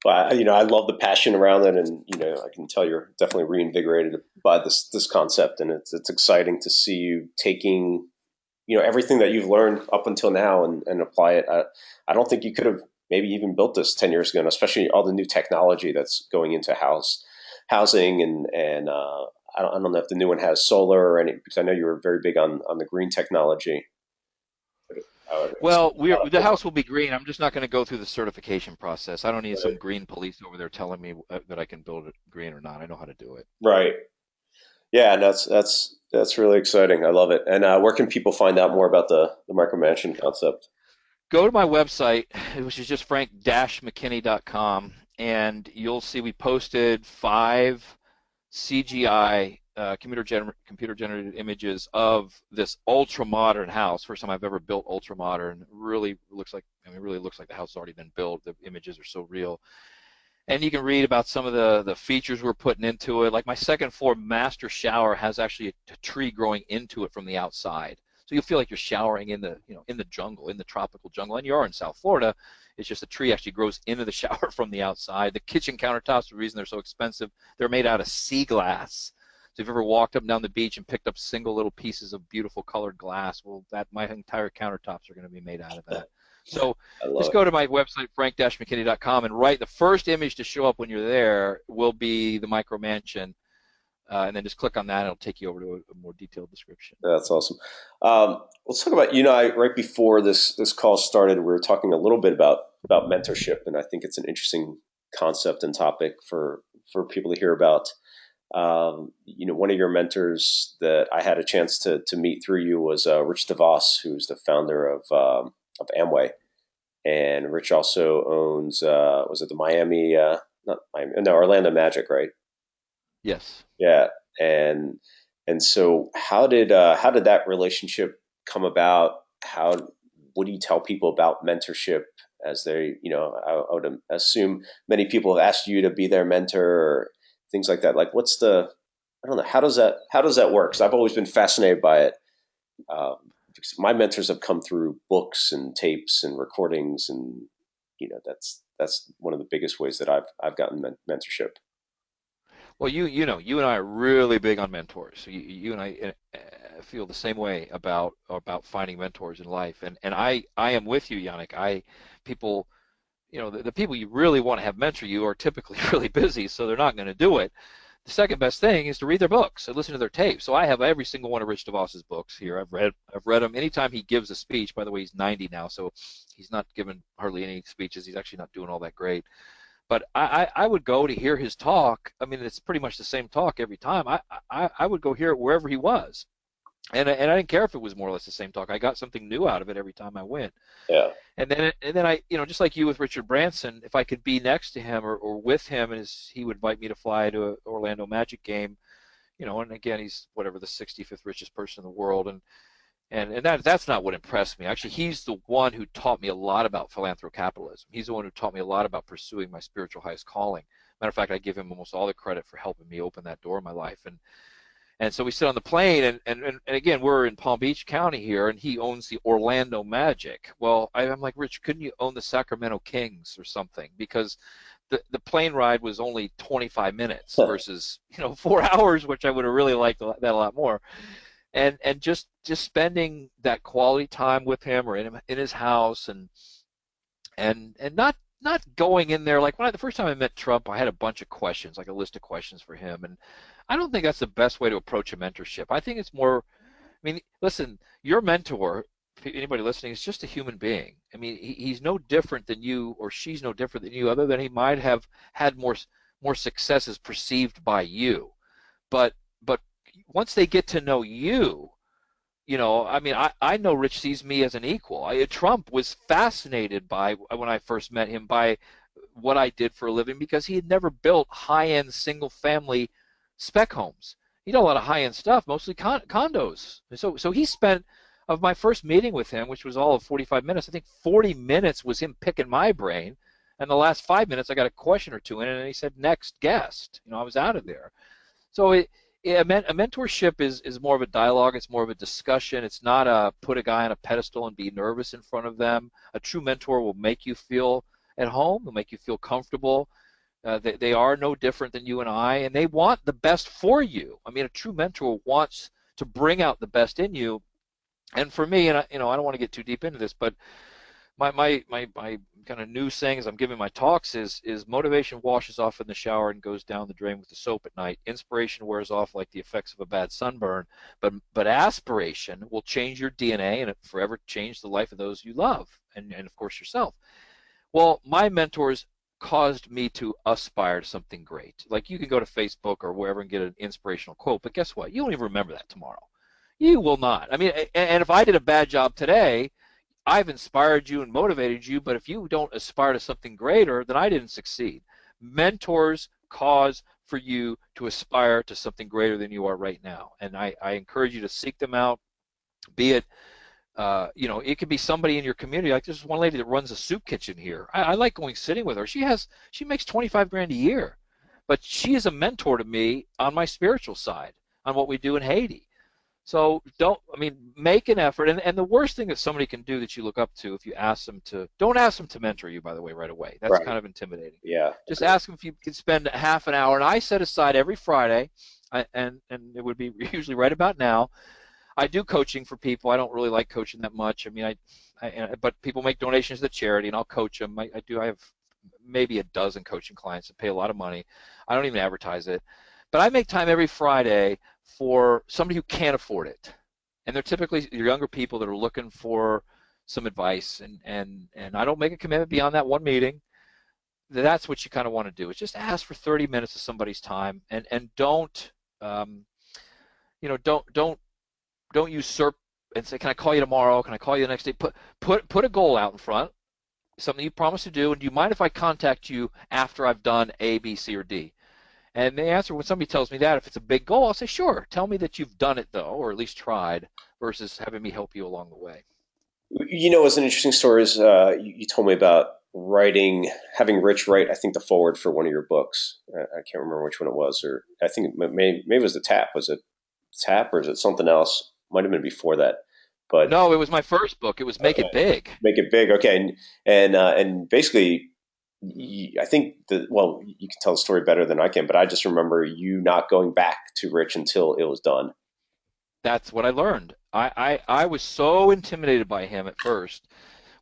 Well, I love the passion around it, and I can tell you're definitely reinvigorated by this concept, and it's exciting to see you taking everything that you've learned up until now and apply it. I don't think you could have maybe even built this 10 years ago, and especially all the new technology that's going into housing, and I don't know if the new one has solar or any, because I know you were very big on the green technology. Well, the house will be green. I'm just not going to go through the certification process. I don't need some green police over there telling me that I can build it green or not. I know how to do it. Right. Yeah, and that's really exciting. I love it. And where can people find out more about the micro mansion concept? Go to my website, which is just frank-mckinney.com, and you'll see we posted 5 CGI computer-generated images of this ultra-modern house. First time I've ever built ultra-modern. Really looks like the house has already been built. The images are so real. And you can read about some of the features we're putting into it. Like my second floor master shower has actually a tree growing into it from the outside. So you'll feel like you're showering in the jungle, in the tropical jungle. And you are in South Florida. It's just the tree actually grows into the shower from the outside. The kitchen countertops, the reason they're so expensive, they're made out of sea glass. So if you've ever walked up and down the beach and picked up single little pieces of beautiful colored glass, well, my entire countertops are going to be made out of that. So just go to my website, frank-mckinney.com, and the first image to show up when you're there will be the micro mansion. And then just click on that, and it'll take you over to a more detailed description. That's awesome. Let's talk about, right before this call started, we were talking a little bit about mentorship, and I think it's an interesting concept and topic for people to hear about. One of your mentors that I had a chance to meet through you was Rich DeVos, who's the founder of Amway. And Rich also owns, was it the Orlando Magic, right? Yes. Yeah. And so how did that relationship come about? What do you tell people about mentorship as they, I would assume many people have asked you to be their mentor or things like that. Like I don't know, how does that work? 'Cause I've always been fascinated by it. Because my mentors have come through books and tapes and recordings, and that's one of the biggest ways that I've gotten mentorship. Well, you and I are really big on mentors. You and I feel the same way about finding mentors in life, and I am with you, Yanik. People, the people you really want to have mentor you are typically really busy, so they're not going to do it. The second best thing is to read their books and listen to their tapes. So I have every single one of Rich DeVos's books here. I've read them. Anytime he gives a speech, by the way, he's 90 now, so he's not given hardly any speeches. He's actually not doing all that great. But I would go to hear his talk. I mean, it's pretty much the same talk every time. I would go hear it wherever he was. And I didn't care if it was more or less the same talk. I got something new out of it every time I went. Yeah. And then I, just like you with Richard Branson, if I could be next to him or with him, as he would invite me to fly to an Orlando Magic game, and again, he's whatever the 65th richest person in the world, and And that's not what impressed me. Actually, he's the one who taught me a lot about philanthrocapitalism. He's the one who taught me a lot about pursuing my spiritual highest calling. Matter of fact, I give him almost all the credit for helping me open that door in my life. And so we sit on the plane, and again, we're in Palm Beach County here, and he owns the Orlando Magic. Well, I'm like, Rich, couldn't you own the Sacramento Kings or something? Because the plane ride was only 25 minutes versus 4 hours, which I would have really liked that a lot more. And just spending that quality time with him or in his house, and not going in there like the first time I met Trump, I had a bunch of questions, like a list of questions for him, and I don't think that's the best way to approach a mentorship. I think it's more, I mean, listen, your mentor, anybody listening, is just a human being. I mean, he's no different than you, or she's no different than you, other than he might have had more successes perceived by you. But once they get to know you, I mean, I know Rich sees me as an equal. Trump was fascinated by, when I first met him, by what I did for a living, because he had never built high-end single-family spec homes. He did a lot of high-end stuff, mostly condos. So he spent, of my first meeting with him, which was all of 45 minutes, I think 40 minutes was him picking my brain, and the last 5 minutes I got a question or two in, and he said, "Next guest." I was out of there. So a mentorship is more of a dialogue. It's more of a discussion. It's not a put a guy on a pedestal and be nervous in front of them. A true mentor will make you feel at home. Will make you feel comfortable. They are no different than you and I, and they want the best for you. I mean, a true mentor wants to bring out the best in you. And for me, and I don't want to get too deep into this, but my kind of new saying as I'm giving my talks is motivation washes off in the shower and goes down the drain with the soap at night. Inspiration wears off like the effects of a bad sunburn, but aspiration will change your DNA and forever change the life of those you love, and of course yourself. Well, my mentors caused me to aspire to something great. Like, you can go to Facebook or wherever and get an inspirational quote, but guess what? You won't even remember that tomorrow. You will not. I mean, and if I did a bad job today, I've inspired you and motivated you, but if you don't aspire to something greater, then I didn't succeed. Mentors cause for you to aspire to something greater than you are right now, and I encourage you to seek them out. Be it, it could be somebody in your community. Like, there's one lady that runs a soup kitchen here. I like going sitting with her. She makes 25 grand a year, but she is a mentor to me on my spiritual side, on what we do in Haiti. So make an effort. And the worst thing that somebody can do that you look up to, if you ask them to, don't ask them to mentor you, by the way, right away. That's Right. kind of intimidating. Yeah. Just ask them if you can spend half an hour. And I set aside every Friday, and it would be usually right about now. I do coaching for people. I don't really like coaching that much. I mean, but people make donations to the charity, and I'll coach them. I have maybe a dozen coaching clients that pay a lot of money. I don't even advertise it. But I make time every Friday for somebody who can't afford it. And they're typically your younger people that are looking for some advice. And I don't make a commitment beyond that one meeting. That's what you kind of want to do, is just ask for 30 minutes of somebody's time, and don't don't usurp and say, "Can I call you tomorrow? Can I call you the next day?" Put a goal out in front, something you promise to do, and do you mind if I contact you after I've done A, B, C, or D? And the answer, when somebody tells me that, if it's a big goal, I'll say, "Sure, tell me that you've done it, though, or at least tried," versus having me help you along the way. What's an interesting story is you told me about having Rich write, I think, the forward for one of your books. I can't remember which one it was, or I think maybe it was the Tap. Was it Tap, or is it something else? Might have been before that. But No, it was my first book. It was Make It okay, Big. make it big. Okay, and basically, I think you can tell the story better than I can, but I just remember you not going back to Rich until it was done. That's what I learned. I was so intimidated by him at first.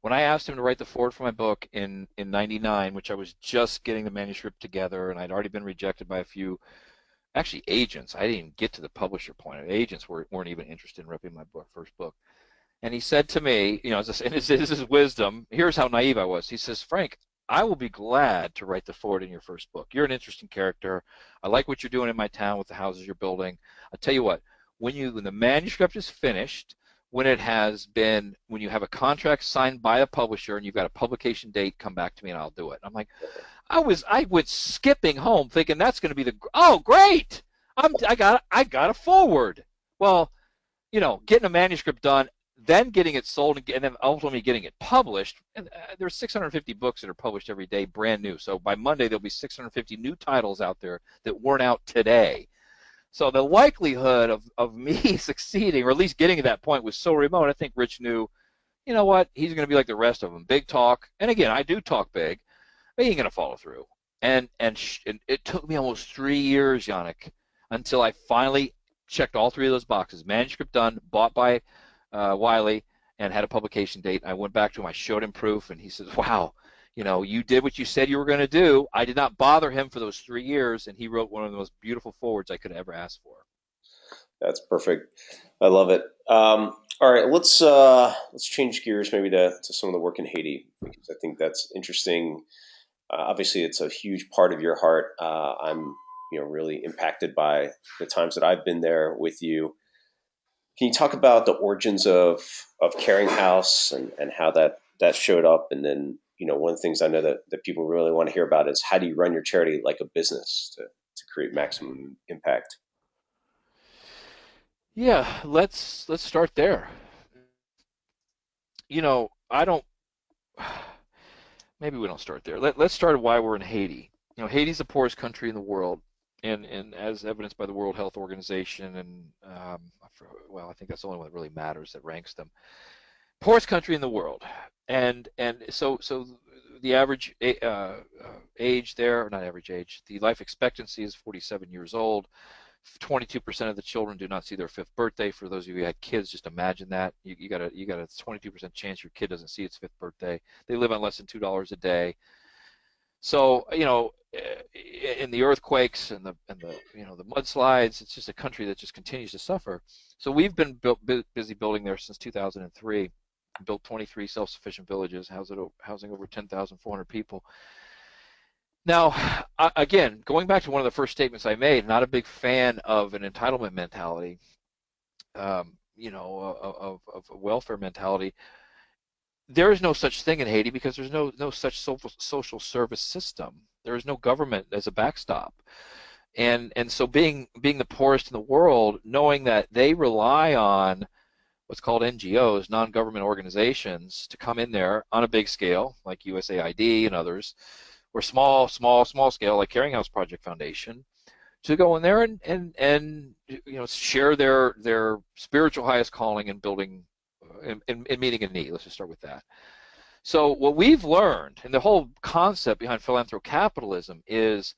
When I asked him to write the foreword for my book in '99, which I was just getting the manuscript together, and I'd already been rejected by a few, actually, agents. I didn't even get to the publisher point. Agents weren't even interested in ripping my first book. And he said to me, and this is wisdom. Here's how naive I was. He says, "Frank, I will be glad to write the foreword in your first book. You're an interesting character. I like what you're doing in my town with the houses you're building. I'll tell you what, when the manuscript is finished, when you have a contract signed by a publisher and you've got a publication date, come back to me and I'll do it." I'm like, I went skipping home thinking that's going to be oh, great. I got a foreword. Well, getting a manuscript done then getting it sold, and then ultimately getting it published. And there's 650 books that are published every day, brand new. So by Monday, there'll be 650 new titles out there that weren't out today. So the likelihood of me succeeding, or at least getting to that point, was so remote. I think Rich knew, you know what, he's going to be like the rest of them. Big talk. And again, I do talk big, but he ain't going to follow through. And it took me almost 3 years, Yanik, until I finally checked all three of those boxes. Manuscript done, bought by Wiley, and had a publication date. I went back to him. I showed him proof, and he says, wow, you know, you did what you said you were going to do. I did not bother him for those 3 years, and he wrote one of the most beautiful forwards I could ever ask for. That's perfect. I love it. All right, let's change gears maybe to some of the work in Haiti, because I think that's interesting. Obviously, it's a huge part of your heart. I'm really impacted by the times that I've been there with you. Can you talk about the origins of Caring House and how that showed up? And then, one of the things I know that people really want to hear about is how do you run your charity like a business to create maximum impact? Yeah, let's start there. I don't. Maybe we don't start there. Let's start why we're in Haiti. Haiti's the poorest country in the world, and as evidenced by the World Health Organization, and well, I think that's the only one that really matters that ranks them. Poorest country in the world, and so the average age there, or not average age, the life expectancy is 47 years old. 22% of the children do not see their fifth birthday. For those of you who had kids, just imagine that. You got a 22% chance your kid doesn't see its fifth birthday. They live on less than $2 a day. So in the earthquakes and the the mudslides, it's just a country that just continues to suffer. So we've been busy building there since 2003. Built 23 self-sufficient villages, housing over 10,400 people. Now, again, going back to one of the first statements I made, not a big fan of an entitlement mentality, of a welfare mentality. There is no such thing in Haiti because there's no such social service system. There is no government as a backstop. And so being the poorest in the world, knowing that they rely on what's called NGOs, non-government organizations, to come in there on a big scale, like USAID and others, or small scale, like Caring House Project Foundation, to go in there and share their spiritual highest calling in building, in meeting a need. Let's just start with that. So what we've learned, and the whole concept behind philanthrocapitalism is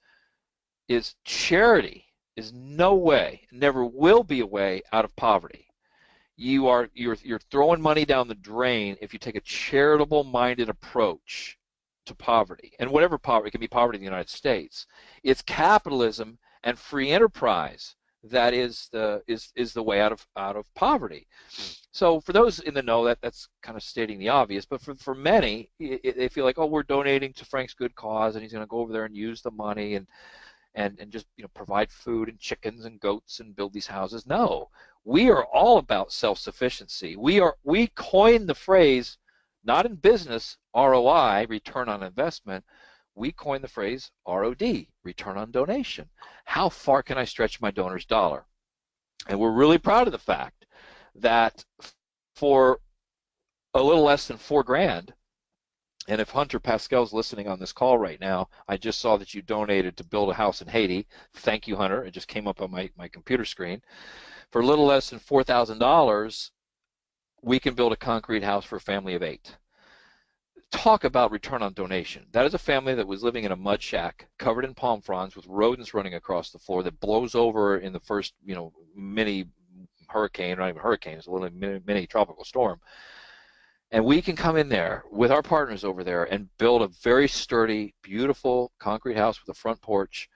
charity is no way, never will be a way out of poverty. You're throwing money down the drain if you take a charitable minded approach to poverty, and whatever poverty, it can be poverty in the United States. It's capitalism and free enterprise that is the way out of poverty. So for those in the know, that's kind of stating the obvious, but for many, they feel like, oh, we're donating to Frank's good cause, and he's going to go over there and use the money and just provide food and chickens and goats and build these houses. No, we are all about self-sufficiency. We coined the phrase, not in business, ROI, return on investment. We coined the phrase ROD, return on donation. How far can I stretch my donor's dollar? And we're really proud of the fact that for a little less than $4,000, and if Hunter Pascal's listening on this call right now, I just saw that you donated to build a house in Haiti. Thank you, Hunter. It just came up on my computer screen. For a little less than $4,000, we can build a concrete house for a family of 8. Talk about return on donation. That is a family that was living in a mud shack covered in palm fronds with rodents running across the floor that blows over in the first, mini hurricane, not even hurricane, it's a little mini tropical storm. And we can come in there with our partners over there and build a very sturdy, beautiful concrete house with a front porch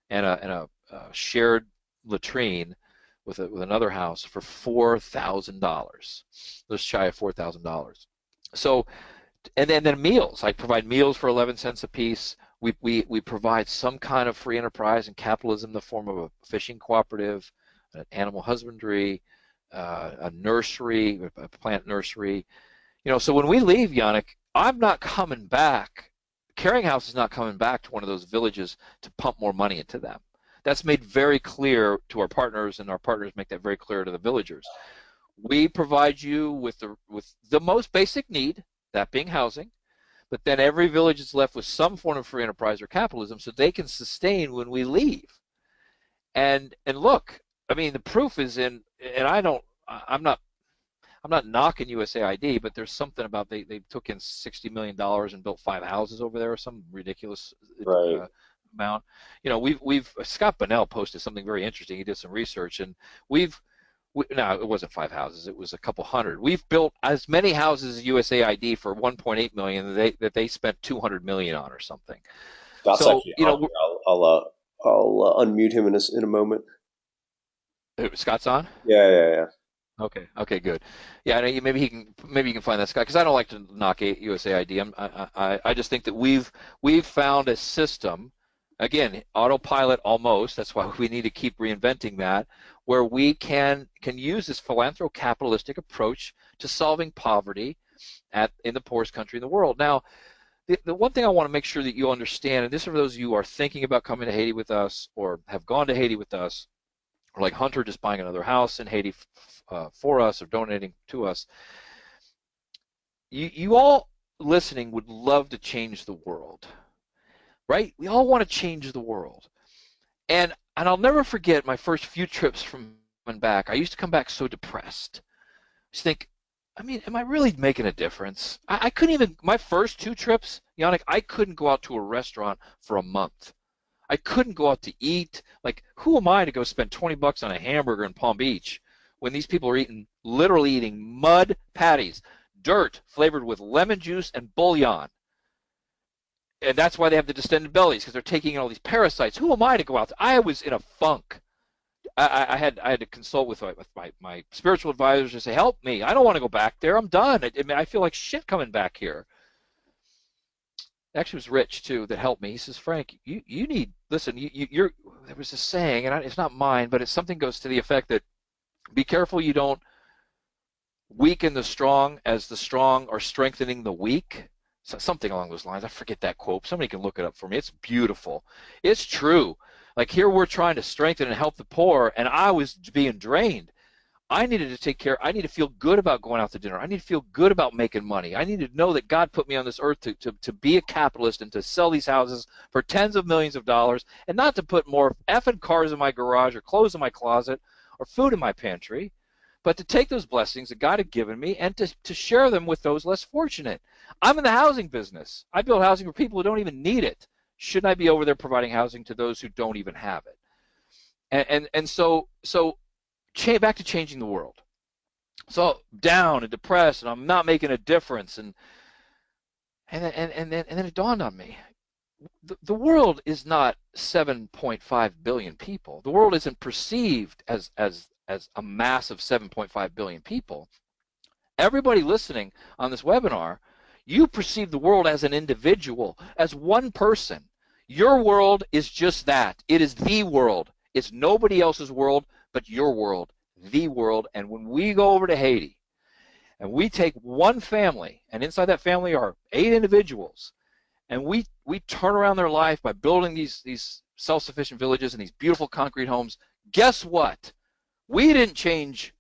and a shared latrine with another house for $4,000. Just shy of $4,000. So, and then meals. I provide meals for 11 cents a piece. We provide some kind of free enterprise and capitalism in the form of a fishing cooperative, an animal husbandry, a nursery, a plant nursery. So when we leave, Yanik, I'm not coming back. Caring House is not coming back to one of those villages to pump more money into them. That's made very clear to our partners, and our partners make that very clear to the villagers. We provide you with the most basic need, that being housing, but then every village is left with some form of free enterprise or capitalism so they can sustain when we leave. And look, I mean, the proof is in, and I'm not knocking USAID, but there's something about they took in $60 million and built 5 houses over there, or some ridiculous Right. uh, amount. You know, we've Scott Bonnell posted something very interesting. He did some research, and no, it wasn't 5 houses. It was a couple hundred. We've built as many houses as USAID for 1.8 million that they spent 200 million on or something. That's So actually you know, Hunter. I'll unmute him in a moment. Scott's on. Yeah, yeah, yeah. Okay. Okay. Good. Yeah. I know maybe you can find that Scott because I don't like to knock USAID. I just think that we've found a system, again, autopilot almost. That's why we need to keep reinventing that, where we can use this philanthrocapitalistic approach to solving poverty in the poorest country in the world. Now, the one thing I want to make sure that you understand, and this is for those of you who are thinking about coming to Haiti with us or have gone to Haiti with us, or like Hunter just buying another house in Haiti for us or donating to us. You all listening would love to change the world, right? We all want to change the world. And I'll never forget my first few trips from and back. I used to come back so depressed. I just think, I mean, am I really making a difference? I couldn't even, my first two trips, Yannick, I couldn't go out to a restaurant for a month. I couldn't go out to eat. Like, who am I to go spend 20 bucks on a hamburger in Palm Beach when these people are literally eating mud patties, dirt flavored with lemon juice and bouillon? And that's why they have the distended bellies, because they're taking in all these parasites. Who am I to go out? I was in a funk. I had to consult with my spiritual advisors to say, help me. I don't want to go back there. I'm done. I mean, I feel like shit coming back here. Actually, it was Rich too that helped me. He says, Frank, you need listen. You're there was a saying, and it's not mine, but it's something goes to the effect that be careful you don't weaken the strong as the strong are strengthening the weak. So, something along those lines. I forget that quote. Somebody can look it up for me. It's beautiful. It's true. Like here, we're trying to strengthen and help the poor, and I was being drained. I needed to take care. I need to feel good about going out to dinner. I need to feel good about making money. I need to know that God put me on this earth to be a capitalist and to sell these houses for tens of millions of dollars and not to put more effing cars in my garage or clothes in my closet or food in my pantry, but to take those blessings that God had given me and to share them with those less fortunate. I'm in the housing business. I build housing for people who don't even need it. Shouldn't I be over there providing housing to those who don't even have it? And so back to changing the world. So down and depressed, and I'm not making a difference, and then it dawned on me: the world is not 7.5 billion people. The world isn't perceived as a mass of 7.5 billion people. Everybody listening on this webinar, you perceive the world as an individual, as one person. Your world is just that. It is the world. It's nobody else's world but your world, the world. And when we go over to Haiti and we take one family, and inside that family are 8 individuals, and we turn around their life by building these self-sufficient villages and these beautiful concrete homes, guess what? We didn't change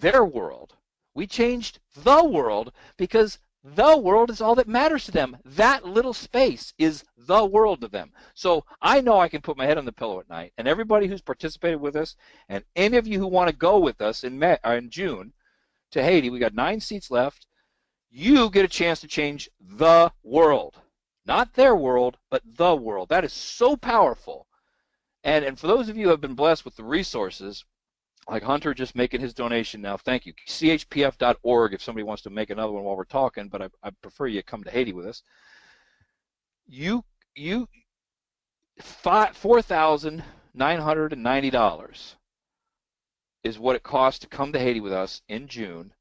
their world. We changed the world because the world is all that matters to them. That little space is the world to them. So I know I can put my head on the pillow at night, and everybody who's participated with us, and any of you who want to go with us in June to Haiti, we got 9 seats left. You get a chance to change the world. Not their world, but the world. That is so powerful. And for those of you who have been blessed with the resources, like Hunter just making his donation now, thank you. chpf.org if somebody wants to make another one while we're talking, but I prefer you come to Haiti with us. $4,990 is what it costs to come to Haiti with us in June.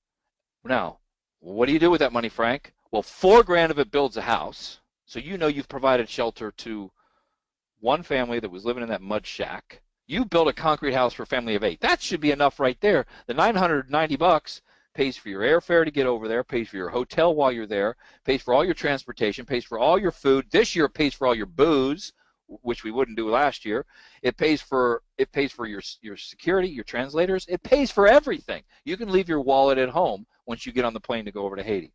Now, what do you do with that money, Frank? Well, $4,000 of it builds a house, so you know you've provided shelter to one family that was living in that mud shack. You build a concrete house for a family of 8. That should be enough right there. The $990 pays for your airfare to get over there, pays for your hotel while you're there, pays for all your transportation, pays for all your food. This year it pays for all your booze. which we wouldn't do last year. It pays for your security, your translators. It pays for everything. You can leave your wallet at home once you get on the plane to go over to Haiti.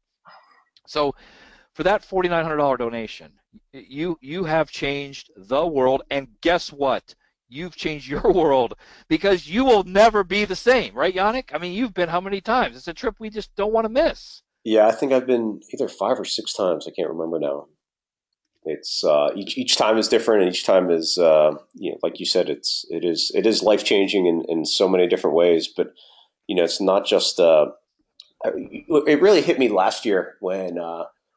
So for that $4,900 donation, you have changed the world, and guess what? You've changed your world, because you will never be the same, right, Yanik? I mean, you've been how many times? It's a trip we just don't want to miss. Yeah, I think I've been either 5 or 6 times. I can't remember now. It's each time is different, and each time is like you said, it is life changing in so many different ways. But it's not just. It really hit me last year when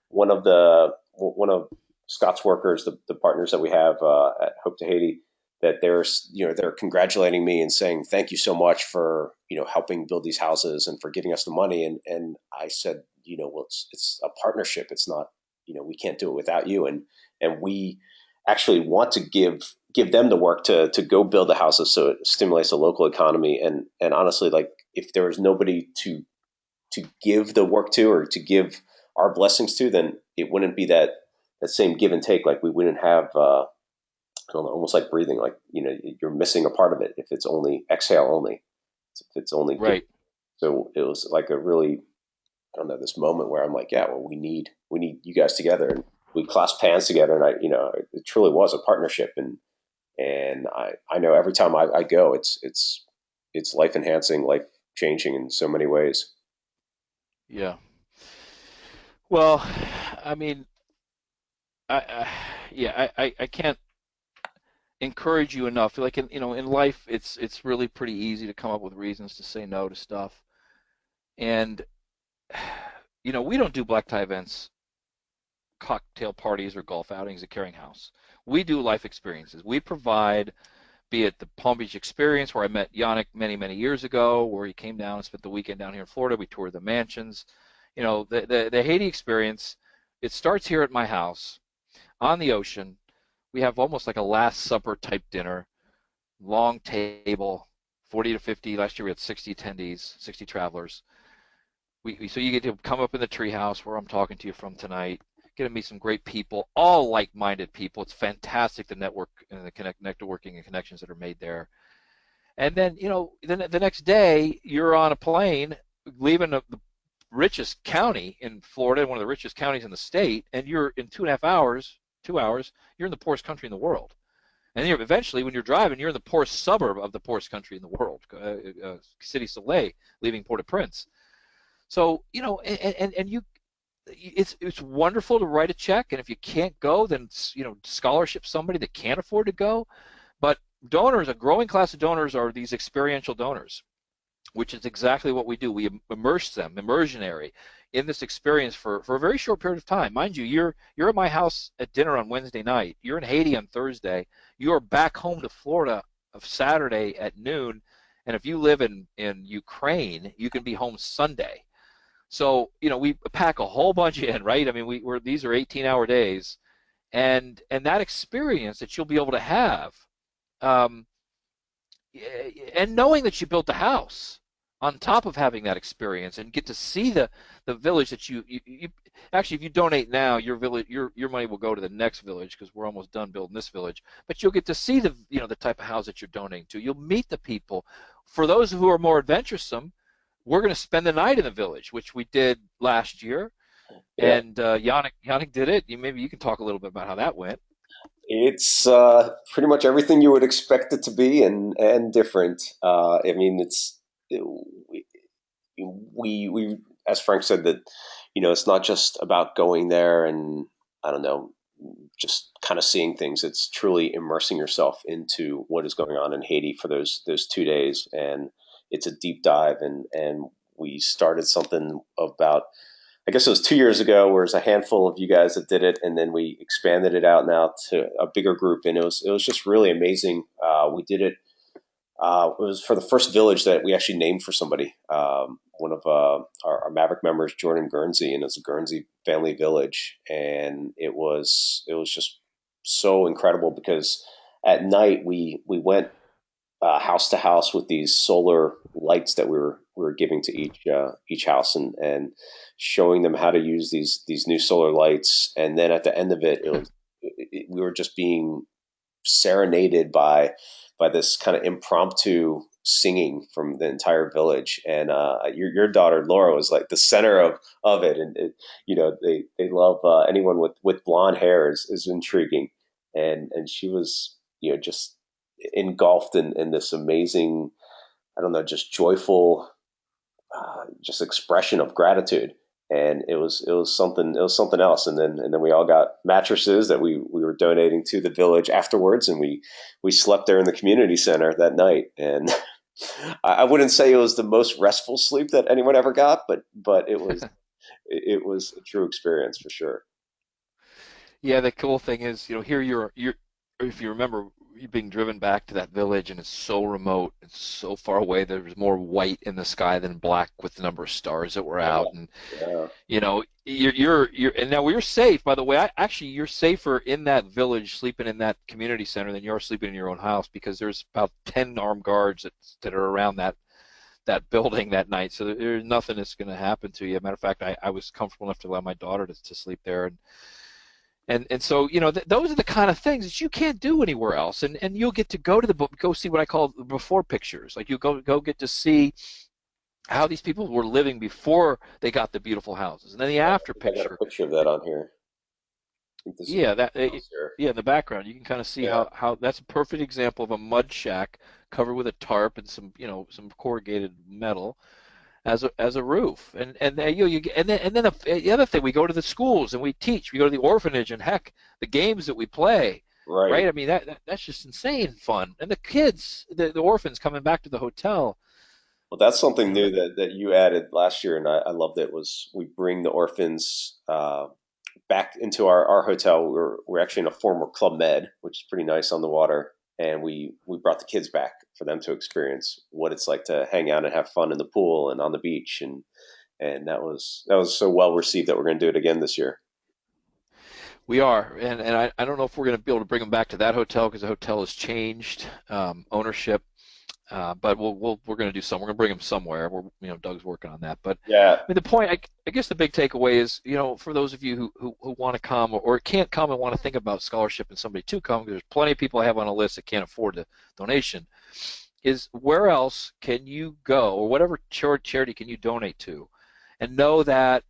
one of Scott's workers, the partners that we have at Hope to Haiti, that they're congratulating me and saying thank you so much for helping build these houses and for giving us the money. And I said, well, it's a partnership. It's not, we can't do it without you. And we actually want to give them the work to go build the houses, so it stimulates the local economy. And honestly, like, if there was nobody to give the work to, or to give our blessings to, then it wouldn't be that same give and take. Like, we wouldn't have I don't know, almost like breathing. Like, you're missing a part of it if it's only exhale only. If it's only give. Right. So it was like a really, I don't know, this moment where I'm like, yeah, well, we need you guys together, and we clasped hands together, and it truly was a partnership. And I know every time I go, it's life enhancing, life changing in so many ways. Yeah. Well, I mean, I yeah, I can't encourage you enough. Like, in life, it's really pretty easy to come up with reasons to say no to stuff. And we don't do black tie events, cocktail parties, or golf outings at Caring House. We do life experiences. We provide, be it the Palm Beach experience where I met Yannick many, many years ago, where he came down and spent the weekend down here in Florida. We toured the mansions. The Haiti experience, it starts here at my house on the ocean. We have almost like a Last Supper type dinner, long table, 40 to 50. Last year we had 60 attendees, 60 travelers. So you get to come up in the treehouse where I'm talking to you from tonight, get to meet some great people, all like-minded people. It's fantastic, the network and the networking and connections that are made there. And then, the next day you're on a plane leaving the richest county in Florida, one of the richest counties in the state, and you're in 2.5 hours, 2 hours, you're in the poorest country in the world. And then eventually, when you're driving, you're in the poorest suburb of the poorest country in the world, City Soleil, leaving Port-au-Prince. So, and it's wonderful to write a check, and if you can't go, then scholarship somebody that can't afford to go. But donors, a growing class of donors, are these experiential donors, which is exactly what we do. We immerse them, immersionary, in this experience for a very short period of time. Mind you, you're at my house at dinner on Wednesday night. You're in Haiti on Thursday. You are back home to Florida of Saturday at noon. And if you live in Ukraine, you can be home Sunday. So, we pack a whole bunch in, right? I mean, these are 18-hour days, and that experience that you'll be able to have, um, and knowing that you built a house on top of having that experience, and get to see the village that you actually, if you donate now, your money will go to the next village, because we're almost done building this village. But you'll get to see the type of house that you're donating to. You'll meet the people. For those who are more adventuresome, we're going to spend the night in the village, which we did last year, Yeah. and Yanik did it. Maybe you can talk a little bit about how that went. It's pretty much everything you would expect it to be, and different. I mean, we as Frank said, that it's not just about going there and, I don't know, just kind of seeing things. It's truly immersing yourself into what is going on in Haiti for those 2 days, and it's a deep dive. And we started something about, I guess it was 2 years ago, where it was a handful of you guys that did it, and then we expanded it out now to a bigger group, and it was just really amazing. We did it. It was for the first village that we actually named for somebody. One of our Maverick members, Jordan Guernsey, and it's a Guernsey family village, and it was just so incredible, because at night we went house to house with these solar lights that we were giving to each house, and showing them how to use these new solar lights. And then at the end of it, we were just being serenaded by this kind of impromptu singing from the entire village. And your daughter Laura was like the center of it. And they love anyone with blonde hair is intriguing, and she was just engulfed in this amazing, I don't know, just joyful, just expression of gratitude. And it was something else. And then we all got mattresses that we were donating to the village afterwards, and we slept there in the community center that night. And I wouldn't say it was the most restful sleep that anyone ever got, but it was a true experience for sure. Yeah, the cool thing is, here you're if you remember, you're being driven back to that village and it's so remote, it's so far away. There's more white in the sky than black with the number of stars that were Yeah, out, and yeah, and now we're safe. By the way, actually you're safer in that village, sleeping in that community center, than you are sleeping in your own house, because there's about 10 armed guards that are around that building that night. So there's nothing that's going to happen to you. Matter of fact, I was comfortable enough to allow my daughter to sleep there, and so those are the kind of things that you can't do anywhere else, and you'll get to go to the book, go see what I call the before pictures. Like you go get to see how these people were living before they got the beautiful houses, and then the yeah. after I got a picture. picture of that on here. I think this is Yeah, the house here. yeah, in the background you can kind of see Yeah, how that's a perfect example of a mud shack covered with a tarp and some corrugated metal as a roof. And then the other thing, we go to the schools and we teach. We go to the orphanage, and heck, the games that we play, right. right? I mean, that's just insane fun. And the kids, the orphans coming back to the hotel, Well, that's something that, new that you added last year, and I loved it. Was we bring the orphans back into our hotel. We're actually in a former Club Med, which is pretty nice on the water, and we brought the kids back for them to experience what it's like to hang out and have fun in the pool and on the beach, and that was so well received that we're going to do it again this year. we are. And I don't know if we're going to be able to bring them back to that hotel, because the hotel has changed ownership. But we're going to do some. We're going to bring them somewhere. Doug's working on that. But Yeah, I mean, the point, I guess the big takeaway is, for those of you who want to come, or can't come and want to think about scholarship and somebody to come, because there's plenty of people I have on a list that can't afford the donation, is where else can you go, or whatever charity can you donate to, and know that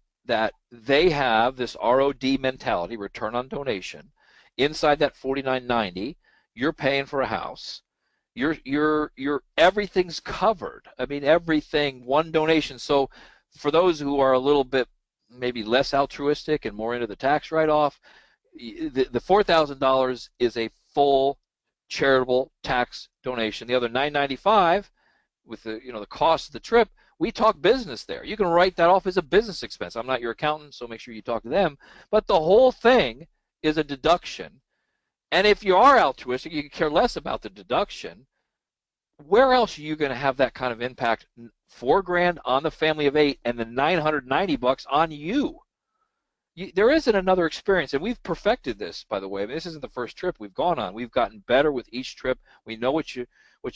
they have this ROD mentality, return on donation, inside that 49.90. You're paying for a house. You're everything's covered. I mean, everything, one donation. So for those who are a little bit maybe less altruistic and more into the tax write-off, the $4,000 is a full charitable tax donation. The other $995, with the cost of the trip, we talk business there. You can write that off as a business expense. I'm not your accountant, so make sure you talk to them. But the whole thing is a deduction. And if you are altruistic, you care less about the deduction. Where else are you going to have that kind of impact? $4,000 on the family of 8, and the $990 on you. There isn't another experience, and we've perfected this, by the way. I mean, this isn't the first trip we've gone on. We've gotten better with each trip. We know what you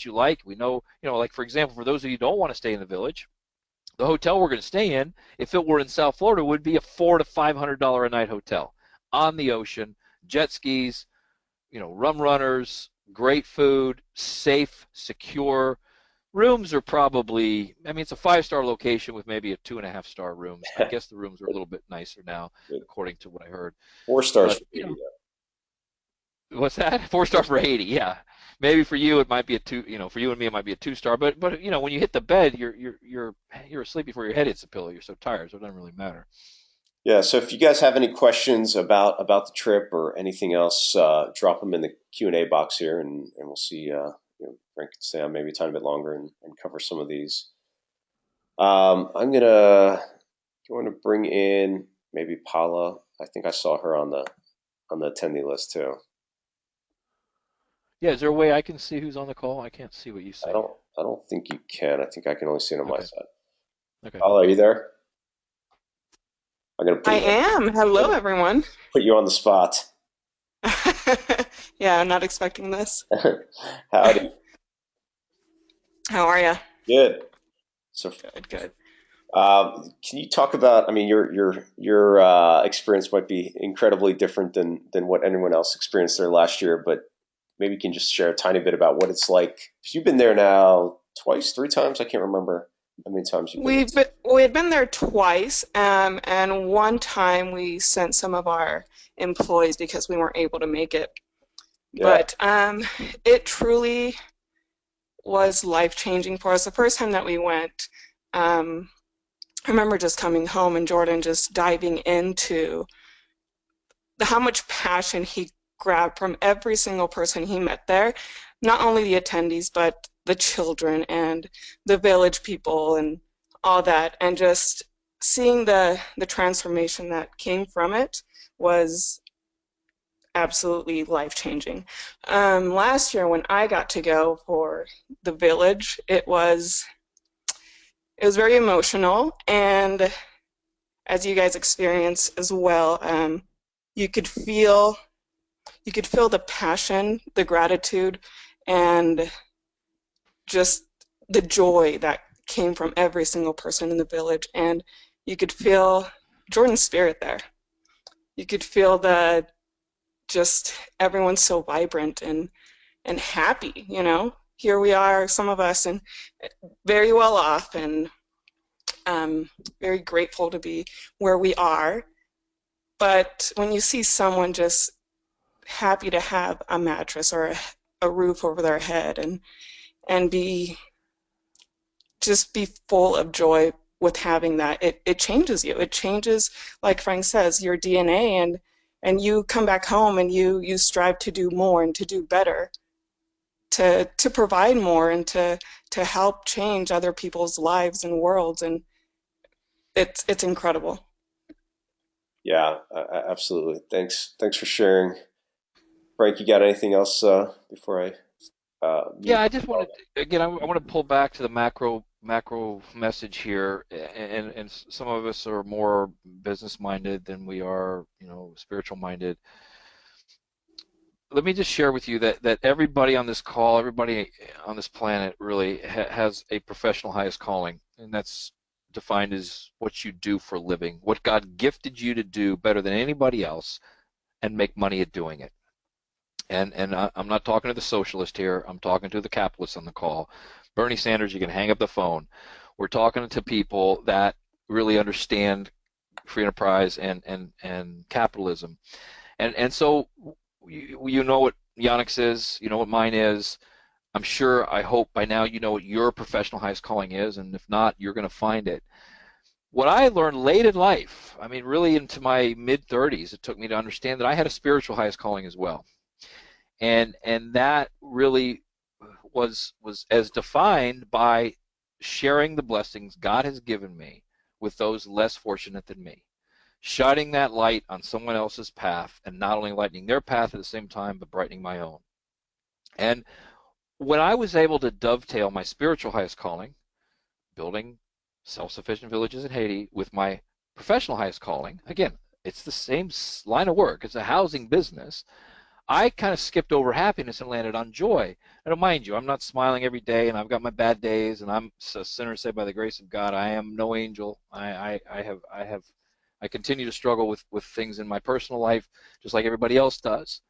like. We know, like, for example, for those of you who don't want to stay in the village, the hotel we're going to stay in, if it were in South Florida, would be a $400 to $500 a night hotel on the ocean, jet skis, rum runners, great food, safe, secure. Rooms are probably, I mean, it's a 5-star location with maybe a 2.5-star rooms. I guess the rooms are a little bit nicer now, according to what I heard. 4 stars But, for Haiti. what's that? 4 star for Haiti, yeah. Maybe for you it might be a two. For you and me it might be a 2-star. But when you hit the bed, you're asleep before your head hits the pillow. You're so tired, so it doesn't really matter. Yeah, so if you guys have any questions about the trip or anything else, drop them in the Q&A box here, and we'll see. Frank can stay on maybe a tiny bit longer and cover some of these. I'm gonna going to bring in maybe Paula. I think I saw her on the attendee list too. Yeah, is there a way I can see who's on the call? I can't see what you I see. don't I don't think you can. I think I can only see it on my Okay. side. Okay. Paula, are you there? I'm gonna I am. Hello, everyone. put you on the spot. Yeah, I'm not expecting this. Howdy. How are you? Good. So Good, good. can you talk about? I mean, your experience might be incredibly different than what anyone else experienced there last year, but maybe you can just share a tiny bit about what it's like. You've been there now twice, three times. I can't remember how many times you've been there. We had been there twice, and one time we sent some of our employees because we weren't able to make it. Yeah, But it truly was life-changing for us. The first time that we went, I remember just coming home and Jordan just diving into how much passion he grabbed from every single person he met there, not only the attendees, but the children and the village people and all that. And just seeing the transformation that came from it was absolutely life-changing. Last year when I got to go for the village, it was very emotional, and as you guys experienced as well, you could feel the passion, the gratitude, and just the joy that came from every single person in the village. And you could feel Jordan's spirit there. You could feel just everyone's so vibrant and happy, you know. Here we are, some of us, and very well off, and very grateful to be where we are. But when you see someone just happy to have a mattress or a roof over their head and be full of joy with having that, it changes you. It changes, like Frank says, your DNA, and you come back home and you strive to do more and to do better, to provide more and to help change other people's lives and worlds, and it's incredible. yeah, absolutely. Thanks for sharing. Frank, you got anything else before I mute? Yeah, I just wanted again. I want to pull back to the macro message here, and some of us are more business minded than we are, spiritual minded. Let me just share with you that everybody on this call, everybody on this planet, really has a professional highest calling, and that's defined as what you do for a living, what God gifted you to do better than anybody else, and make money at doing it. And I'm not talking to the socialist here. I'm talking to the capitalist on the call. Bernie Sanders, you can hang up the phone. We're talking to people that really understand free enterprise and capitalism. And so you know what Yanik's is, you know what mine is. I'm sure, I hope by now you know what your professional highest calling is, and if not, you're going to find it. What I learned late in life, I mean really into my mid-30s, it took me to understand that I had a spiritual highest calling as well. And that really was as defined by sharing the blessings God has given me with those less fortunate than me, shining that light on someone else's path, and not only lightening their path at the same time, but brightening my own. And when I was able to dovetail my spiritual highest calling, building self-sufficient villages in Haiti, with my professional highest calling, again, it's the same line of work, it's a housing business, I kind of skipped over happiness and landed on joy. And mind you, I'm not smiling every day, and I've got my bad days, and I'm a sinner saved by the grace of God. I am no angel. I continue to struggle with things in my personal life, just like everybody else does.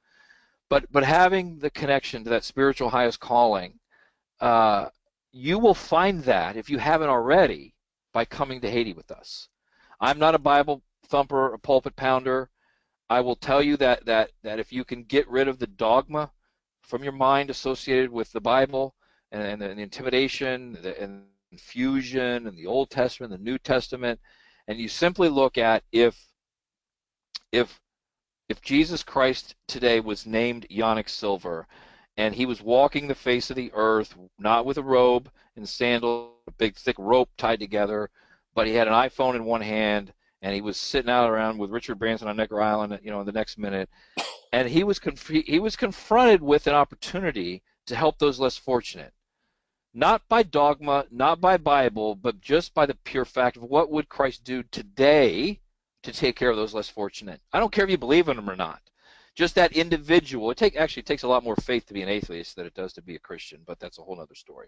But having the connection to that spiritual highest calling, you will find that, if you haven't already, by coming to Haiti with us. I'm not a Bible thumper, a pulpit pounder. I will tell you that if you can get rid of the dogma from your mind associated with the Bible and the intimidation and confusion and the Old Testament, the New Testament, and you simply look at if Jesus Christ today was named Yanik Silver, and he was walking the face of the earth, not with a robe and sandals, a big thick rope tied together, but he had an iPhone in one hand, and he was sitting out around with Richard Branson on Necker Island, the next minute, and he was confronted with an opportunity to help those less fortunate, not by dogma, not by Bible, but just by the pure fact of what would Christ do today to take care of those less fortunate. I don't care if you believe in him or not. Just that individual. Actually, it takes a lot more faith to be an atheist than it does to be a Christian, but that's a whole other story.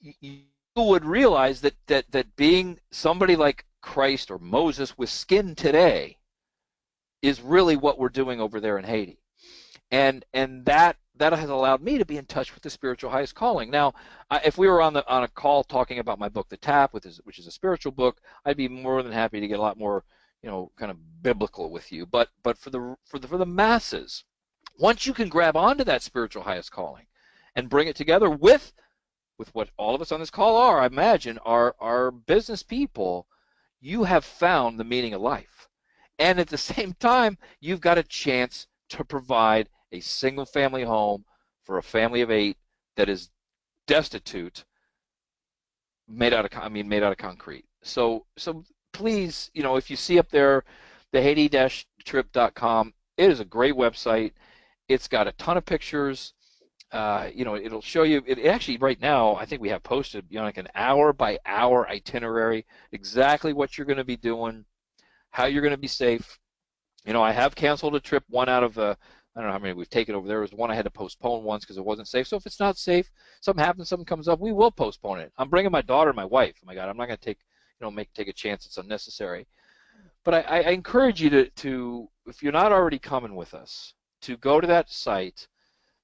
You would realize that being somebody like Christ or Moses with skin today is really what we're doing over there in Haiti. And that that has allowed me to be in touch with the spiritual highest calling. Now, if we were on a call talking about my book, The Tap, which is a spiritual book, I'd be more than happy to get a lot more, kind of biblical with you. But for the masses, once you can grab onto that spiritual highest calling and bring it together with what all of us on this call are, I imagine, are business people, you have found the meaning of life. And at the same time, you've got a chance to provide a single family home for a family of 8 that is destitute, made out of concrete. So please, if you see up there the Haiti-trip.com, it is a great website. It's got a ton of pictures. It'll show you. It actually, right now, I think we have posted, like an hour-by-hour itinerary, exactly what you're going to be doing, how you're going to be safe. I have canceled a trip. One out of I don't know how many we've taken over there. There was one I had to postpone once because it wasn't safe. So if it's not safe, something happens, something comes up, we will postpone it. I'm bringing my daughter and my wife. Oh my God, I'm not going to take a chance that's unnecessary. But I encourage you to, if you're not already coming with us, to go to that site.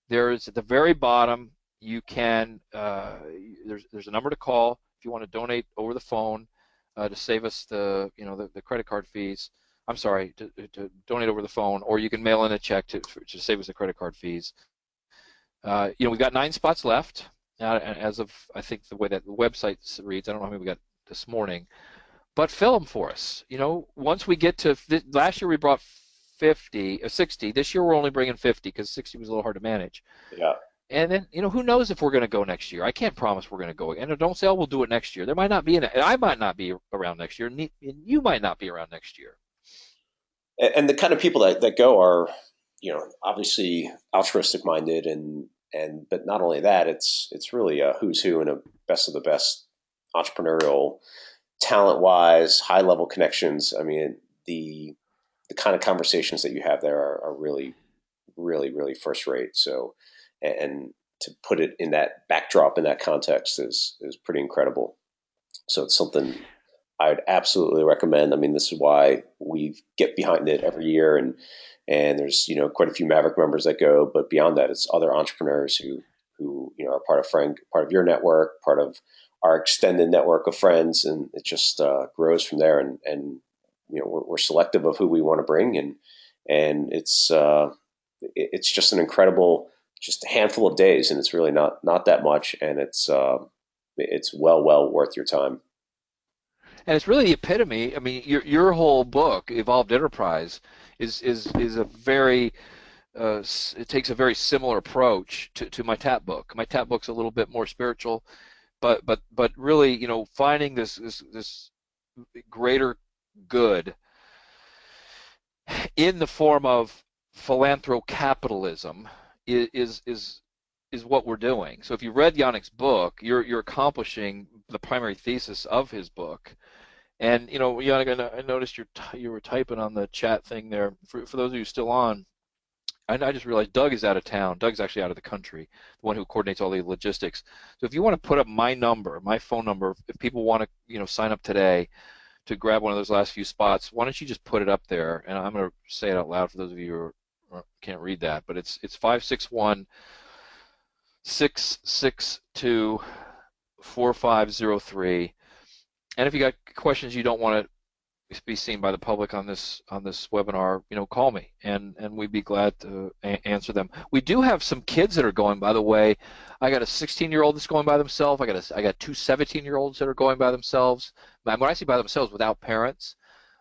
There's at the very bottom, you can there's a number to call if you want to donate over the phone to save us the credit card fees. I'm sorry, to donate over the phone, or you can mail in a check to save us the credit card fees. We've got 9 spots left as of, I think, the way that the website reads. I don't know how many we got this morning, but fill them for us. Once we get to last year we brought 60. This year we're only bringing 50 because 60 was a little hard to manage. Yeah. And then, who knows if we're going to go next year. I can't promise we're going to go. And don't say, oh, we'll do it next year. There might not be I might not be around next year, and you might not be around next year. And the kind of people that go are, obviously altruistic minded, but not only that, it's really a who's who and a best of the best entrepreneurial, talent wise, high level connections. I mean, the kind of conversations that you have there are really, really, really first rate. So, and to put it in that backdrop, in that context, is pretty incredible. So it's something I would absolutely recommend. I mean, this is why we get behind it every year, and there's quite a few Maverick members that go, but beyond that, it's other entrepreneurs who are part of your network, part of our extended network of friends, and it just grows from there. And we're selective of who we want to bring, and it's just an incredible, just a handful of days, and it's really not that much, and it's well worth your time. And it's really the epitome. I mean, your whole book, Evolved Enterprise, is a very it takes a very similar approach to my TAP book. My TAP book's a little bit more spiritual, but really, finding this greater good in the form of philanthrocapitalism is what we're doing. So if you read Yanik's book, you're accomplishing the primary thesis of his book. And Yanik, I noticed you were typing on the chat thing there. For those of you still on, I just realized Doug is out of town. Doug's actually out of the country, the one who coordinates all the logistics. So if you want to put up my phone number, if people want to sign up today to grab one of those last few spots, why don't you just put it up there? And I'm going to say it out loud for those of you who can't read that, but it's 561-662-4503. And if you got questions you don't want to be seen by the public on this webinar, call me, and we'd be glad to answer them. We do have some kids that are going, by the way. I got a 16-year-old that's going by themselves. I got 2 17-year-olds that are going by themselves. When I say by themselves, without parents.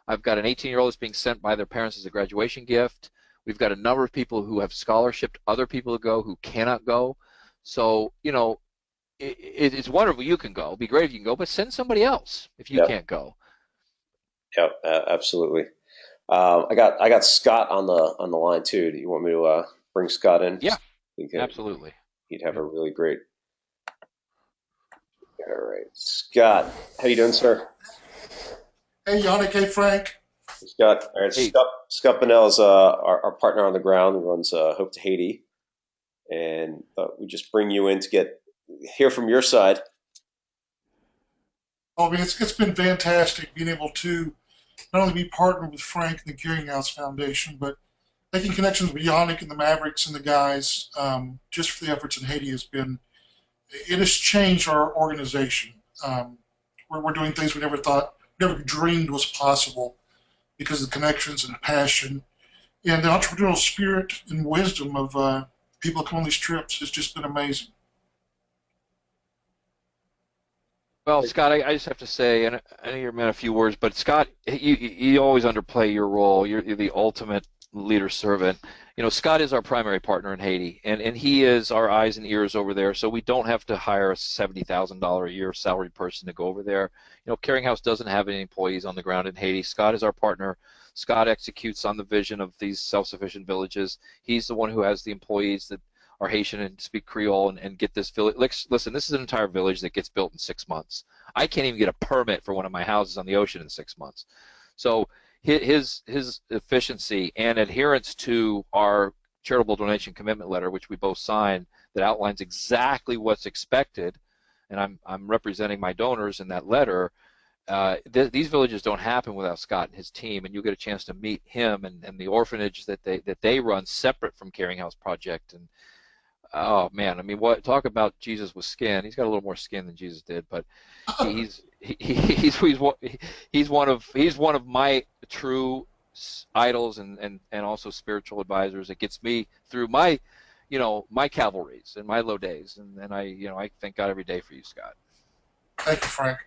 I've got an 18-year-old that's being sent by their parents as a graduation gift. We've got a number of people who have scholarshiped other people to go who cannot go. So, it's wonderful you can go. It'd be great if you can go, but send somebody else if you can't go. Yeah, absolutely. I got Scott on the line too. Do you want me to bring Scott in? Yeah, absolutely. He'd have a really great. All right, Scott, how you doing, sir? Hey, Yanik. Hey, Frank. Scott. All right, Hey. Scott Bonnell is our partner on the ground who runs Hope to Haiti, and we just bring you in to hear from your side. I mean, it's been fantastic being able to not only be partnered with Frank and the Clearinghouse Foundation, but making connections with Yanik and the Mavericks and the guys, just for the efforts in Haiti it has changed our organization. We're doing things we never dreamed was possible because of the connections and passion and the entrepreneurial spirit and wisdom of people that come on these trips has just been amazing. Well, Scott, I just have to say, and I know you're a man of few words, but Scott, you always underplay your role. You're the ultimate leader servant. You know, Scott is our primary partner in Haiti, and he is our eyes and ears over there. So we don't have to hire a $70,000 a year salaried person to go over there. You know, Caring House doesn't have any employees on the ground in Haiti. Scott is our partner. Scott executes on the vision of these self-sufficient villages. He's the one who has the employees that are Haitian and speak Creole and get this village. Listen, this is an entire village that gets built in 6 months. I can't even get a permit for one of my houses on the ocean in 6 months. So his efficiency and adherence to our charitable donation commitment letter, which we both signed, that outlines exactly what's expected, and I'm representing my donors in that letter. These villages don't happen without Scott and his team, and you'll get a chance to meet him and the orphanage that they run separate from Caring House Project. And oh man, I mean, what talk about Jesus with skin? He's got a little more skin than Jesus did, but he's one of my true idols and also spiritual advisors. It gets me through my my cavalries and my low days, and I thank God every day for you, Scott. Thank you, Frank.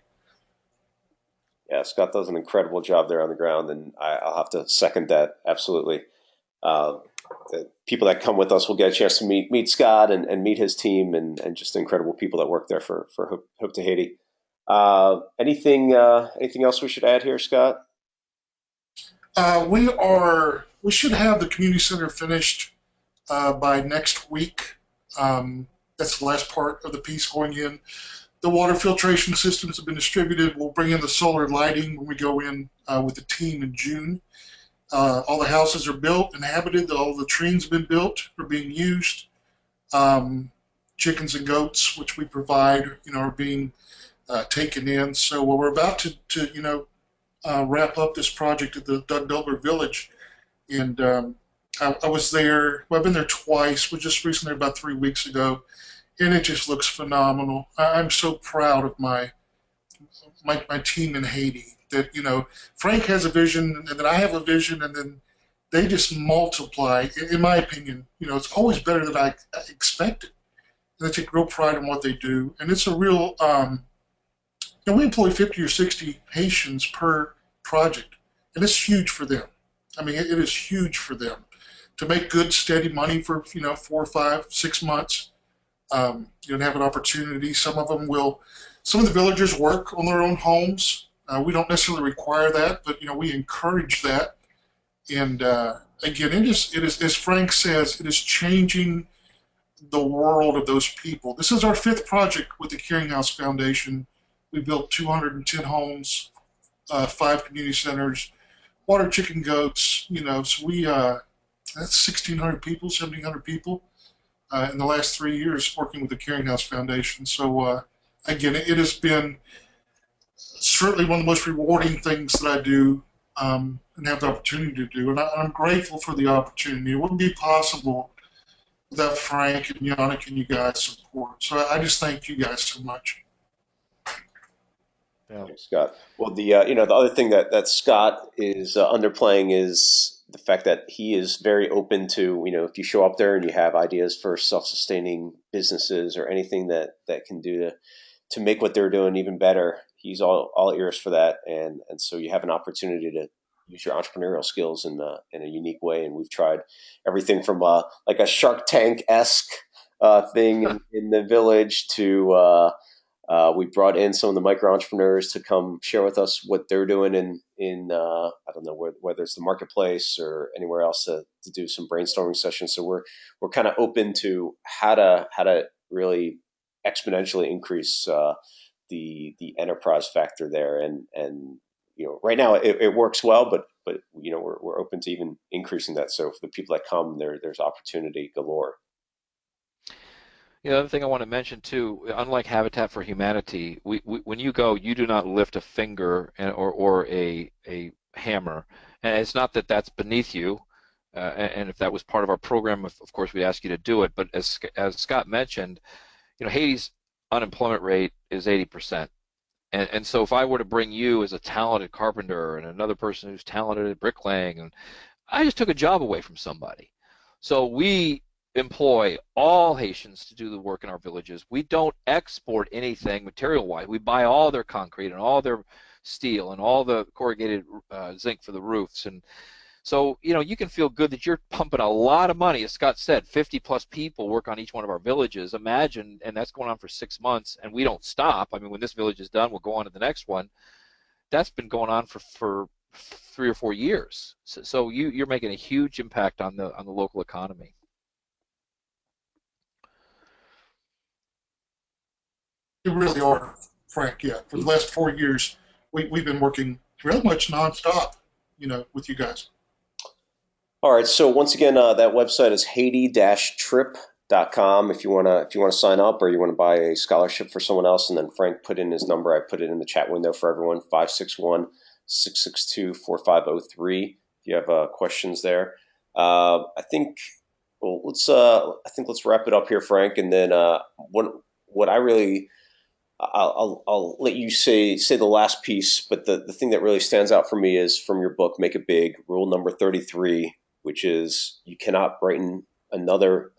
Yeah, Scott does an incredible job there on the ground, and I'll have to second that absolutely. Uh, the people that come with us will get a chance to meet Scott and meet his team and just incredible people that work there for Hope to Haiti. Anything else we should add here, Scott? We should have the community center finished by next week. That's the last part of the piece going in. The water filtration systems have been distributed. We'll bring in the solar lighting when we go in with the team in June. All the houses are built, inhabited. All the trains have been built, are being used. Chickens and goats, which we provide, are being taken in. So we're about to wrap up this project at the Doug Delbert Village, and I was there. Well, I've been there twice. Was just recently about 3 weeks ago, and it just looks phenomenal. I'm so proud of my team in Haiti. That Frank has a vision, and then I have a vision, and then they just multiply. In my opinion, it's always better than I expected. And they take real pride in what they do, and it's a real. We employ 50 or 60 Haitians per project, and it's huge for them. I mean, it is huge for them to make good, steady money for 4, 5, 6 months. Have an opportunity. Some of the villagers work on their own homes. We don't necessarily require that, but we encourage that. And again, it is, as Frank says, it is changing the world of those people. This is our 5th project with the Caring House Foundation. We built 210 homes, 5 community centers, water, chicken, goats. So that's 1,600 people, 1,700 people in the last 3 years working with the Caring House Foundation. So again, it has been certainly one of the most rewarding things that I do and have the opportunity to do. And I'm grateful for the opportunity. It wouldn't be possible without Frank and Yanik and you guys' support. So I just thank you guys so much. Yeah. Thanks, Scott. Well, the other thing that Scott is underplaying is the fact that he is very open to if you show up there and you have ideas for self-sustaining businesses or anything that can do to make what they're doing even better. He's all ears for that, and so you have an opportunity to use your entrepreneurial skills in a unique way. And we've tried everything from like a Shark Tank-esque thing in the village to we brought in some of the micro entrepreneurs to come share with us what they're doing in I don't know whether it's the marketplace or anywhere else to do some brainstorming sessions. So we're kind of open to how to really exponentially increase the enterprise factor there, and right now it works well, but we're open to even increasing that. So for the people that come, there's opportunity galore. The other thing I want to mention too, unlike Habitat for Humanity, when you go, you do not lift a finger or a hammer, and it's not that that's beneath you. and if that was part of our program, of course, we'd ask you to do it. But as Scott mentioned, Haiti's unemployment rate is 80%. And so if I were to bring you as a talented carpenter and another person who's talented at bricklaying, and I just took a job away from somebody. So we employ all Haitians to do the work in our villages. We don't export anything material-wise. We buy all their concrete and all their steel and all the corrugated zinc for the roofs. And so, you can feel good that you're pumping a lot of money. As Scott said, 50-plus people work on each one of our villages. Imagine, and that's going on for 6 months, and we don't stop. I mean, when this village is done, we'll go on to the next one. That's been going on for 3 or 4 years. So you're making a huge impact on the local economy. You really are, Frank. Yeah, for the last 4 years, we've been working really much nonstop, with you guys. All right. So once again, that website is Haiti-trip.com. If you want to sign up or you want to buy a scholarship for someone else, and then Frank put in his number. I put it in the chat window for everyone: 561-662-4503. If you have questions there, I think. Well, let's wrap it up here, Frank, and then what I really. I'll let you say the last piece, but the thing that really stands out for me is from your book, Make It Big, rule number 33, which is you cannot brighten another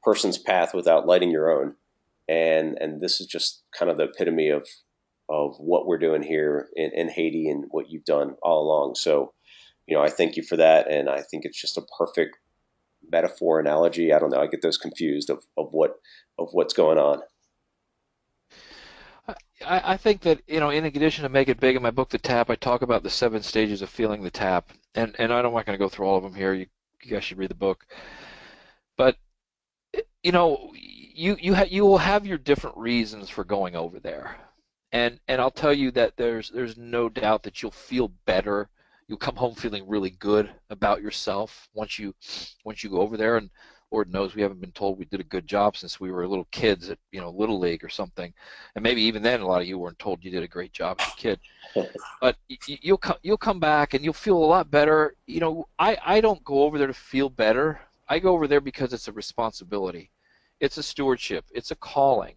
person's path without lighting your own. And this is just kind of the epitome of what we're doing here in Haiti and what you've done all along. So, I thank you for that. And I think it's just a perfect metaphor, analogy. I don't know. I get those confused of what's going on. I think that, in addition to Make It Big, in my book, The Tap, I talk about the 7 stages of feeling the tap. And I'm not going to go through all of them here. You guys should read the book. But, you will have your different reasons for going over there. And I'll tell you that there's no doubt that you'll feel better. You'll come home feeling really good about yourself once you go over there. And Lord knows we haven't been told we did a good job since we were little kids at Little League or something, and maybe even then a lot of you weren't told you did a great job as a kid. But you'll come back and you'll feel a lot better. I don't go over there to feel better. I go over there because it's a responsibility, it's a stewardship, it's a calling,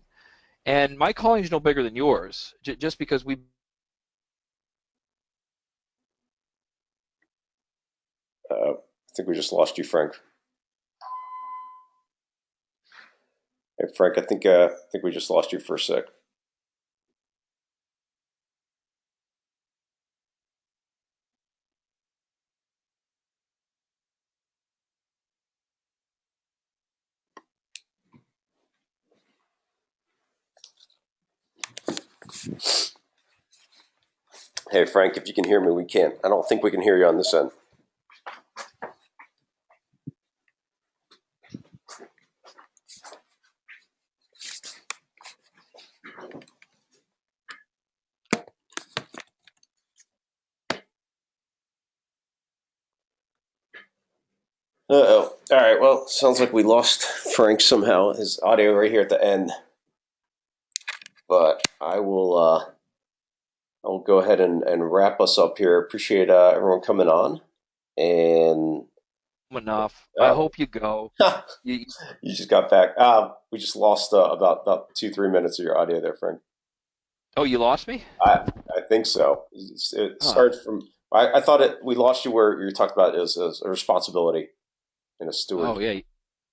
and my calling is no bigger than yours. Just because we. I think we just lost you, Frank. Hey, Frank, I think we just lost you for a sec. Hey, Frank, if you can hear me, we can't. I don't think we can hear you on this end. Uh-oh. All right, well, sounds like we lost Frank somehow, his audio right here at the end. But I will go ahead and wrap us up here. Appreciate everyone coming on. And enough. I hope you go. You just got back. We just lost about 2-3 minutes of your audio there, Frank. Oh, you lost me? I think so. It started from. I thought we lost you where you talked about it as a responsibility and a steward. Oh yeah.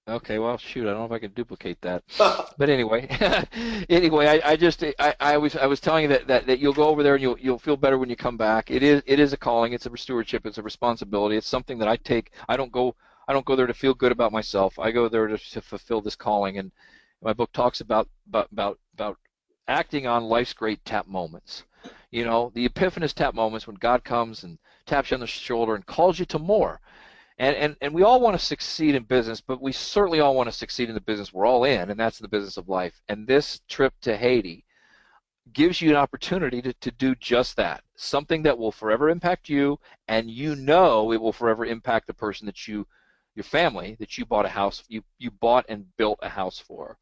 Okay. Well, shoot. I don't know if I can duplicate that. But anyway, I was telling you that you'll go over there and you'll feel better when you come back. It is a calling. It's a stewardship. It's a responsibility. It's something that I take. I don't go there to feel good about myself. I go there to fulfill this calling. And my book talks about acting on life's great tap moments. The epiphanous tap moments when God comes and taps you on the shoulder and calls you to more. And we all want to succeed in business, but we certainly all want to succeed in the business we're all in, and that's the business of life. And this trip to Haiti gives you an opportunity to do just that, something that will forever impact you, and it will forever impact the person that your family that you bought a house, you bought and built a house for.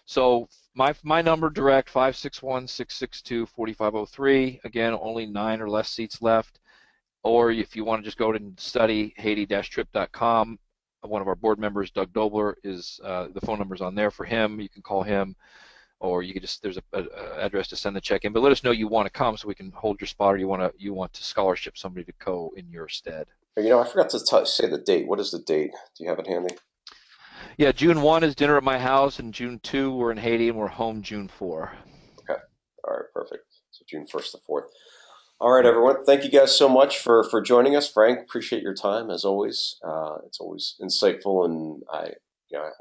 So my number direct, 561-662-4503. Again, only 9 or less seats left. or if you want to just go and study Haiti-trip.com, one of our board members, Doug Dobler, is the phone number's on there for him. You can call him, or you can just, there's a address to send the check in. But let us know you want to come so we can hold your spot, or you want to scholarship somebody to go in your stead. I forgot to say the date. What is the date? Do you have it handy? Yeah, June 1 is dinner at my house, and June 2 we're in Haiti, and we're home June 4. Okay. All right, perfect. So June 1st to 4th. All right, everyone. Thank you guys so much for joining us. Frank, appreciate your time as always. It's always insightful, and I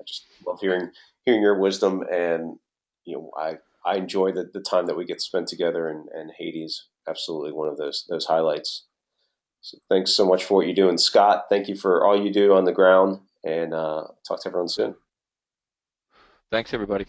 just love hearing your wisdom, and I enjoy the time that we get to spend together, and Haiti is absolutely one of those highlights. So thanks so much for what you do, and Scott, thank you for all you do on the ground, and talk to everyone soon. Thanks, everybody.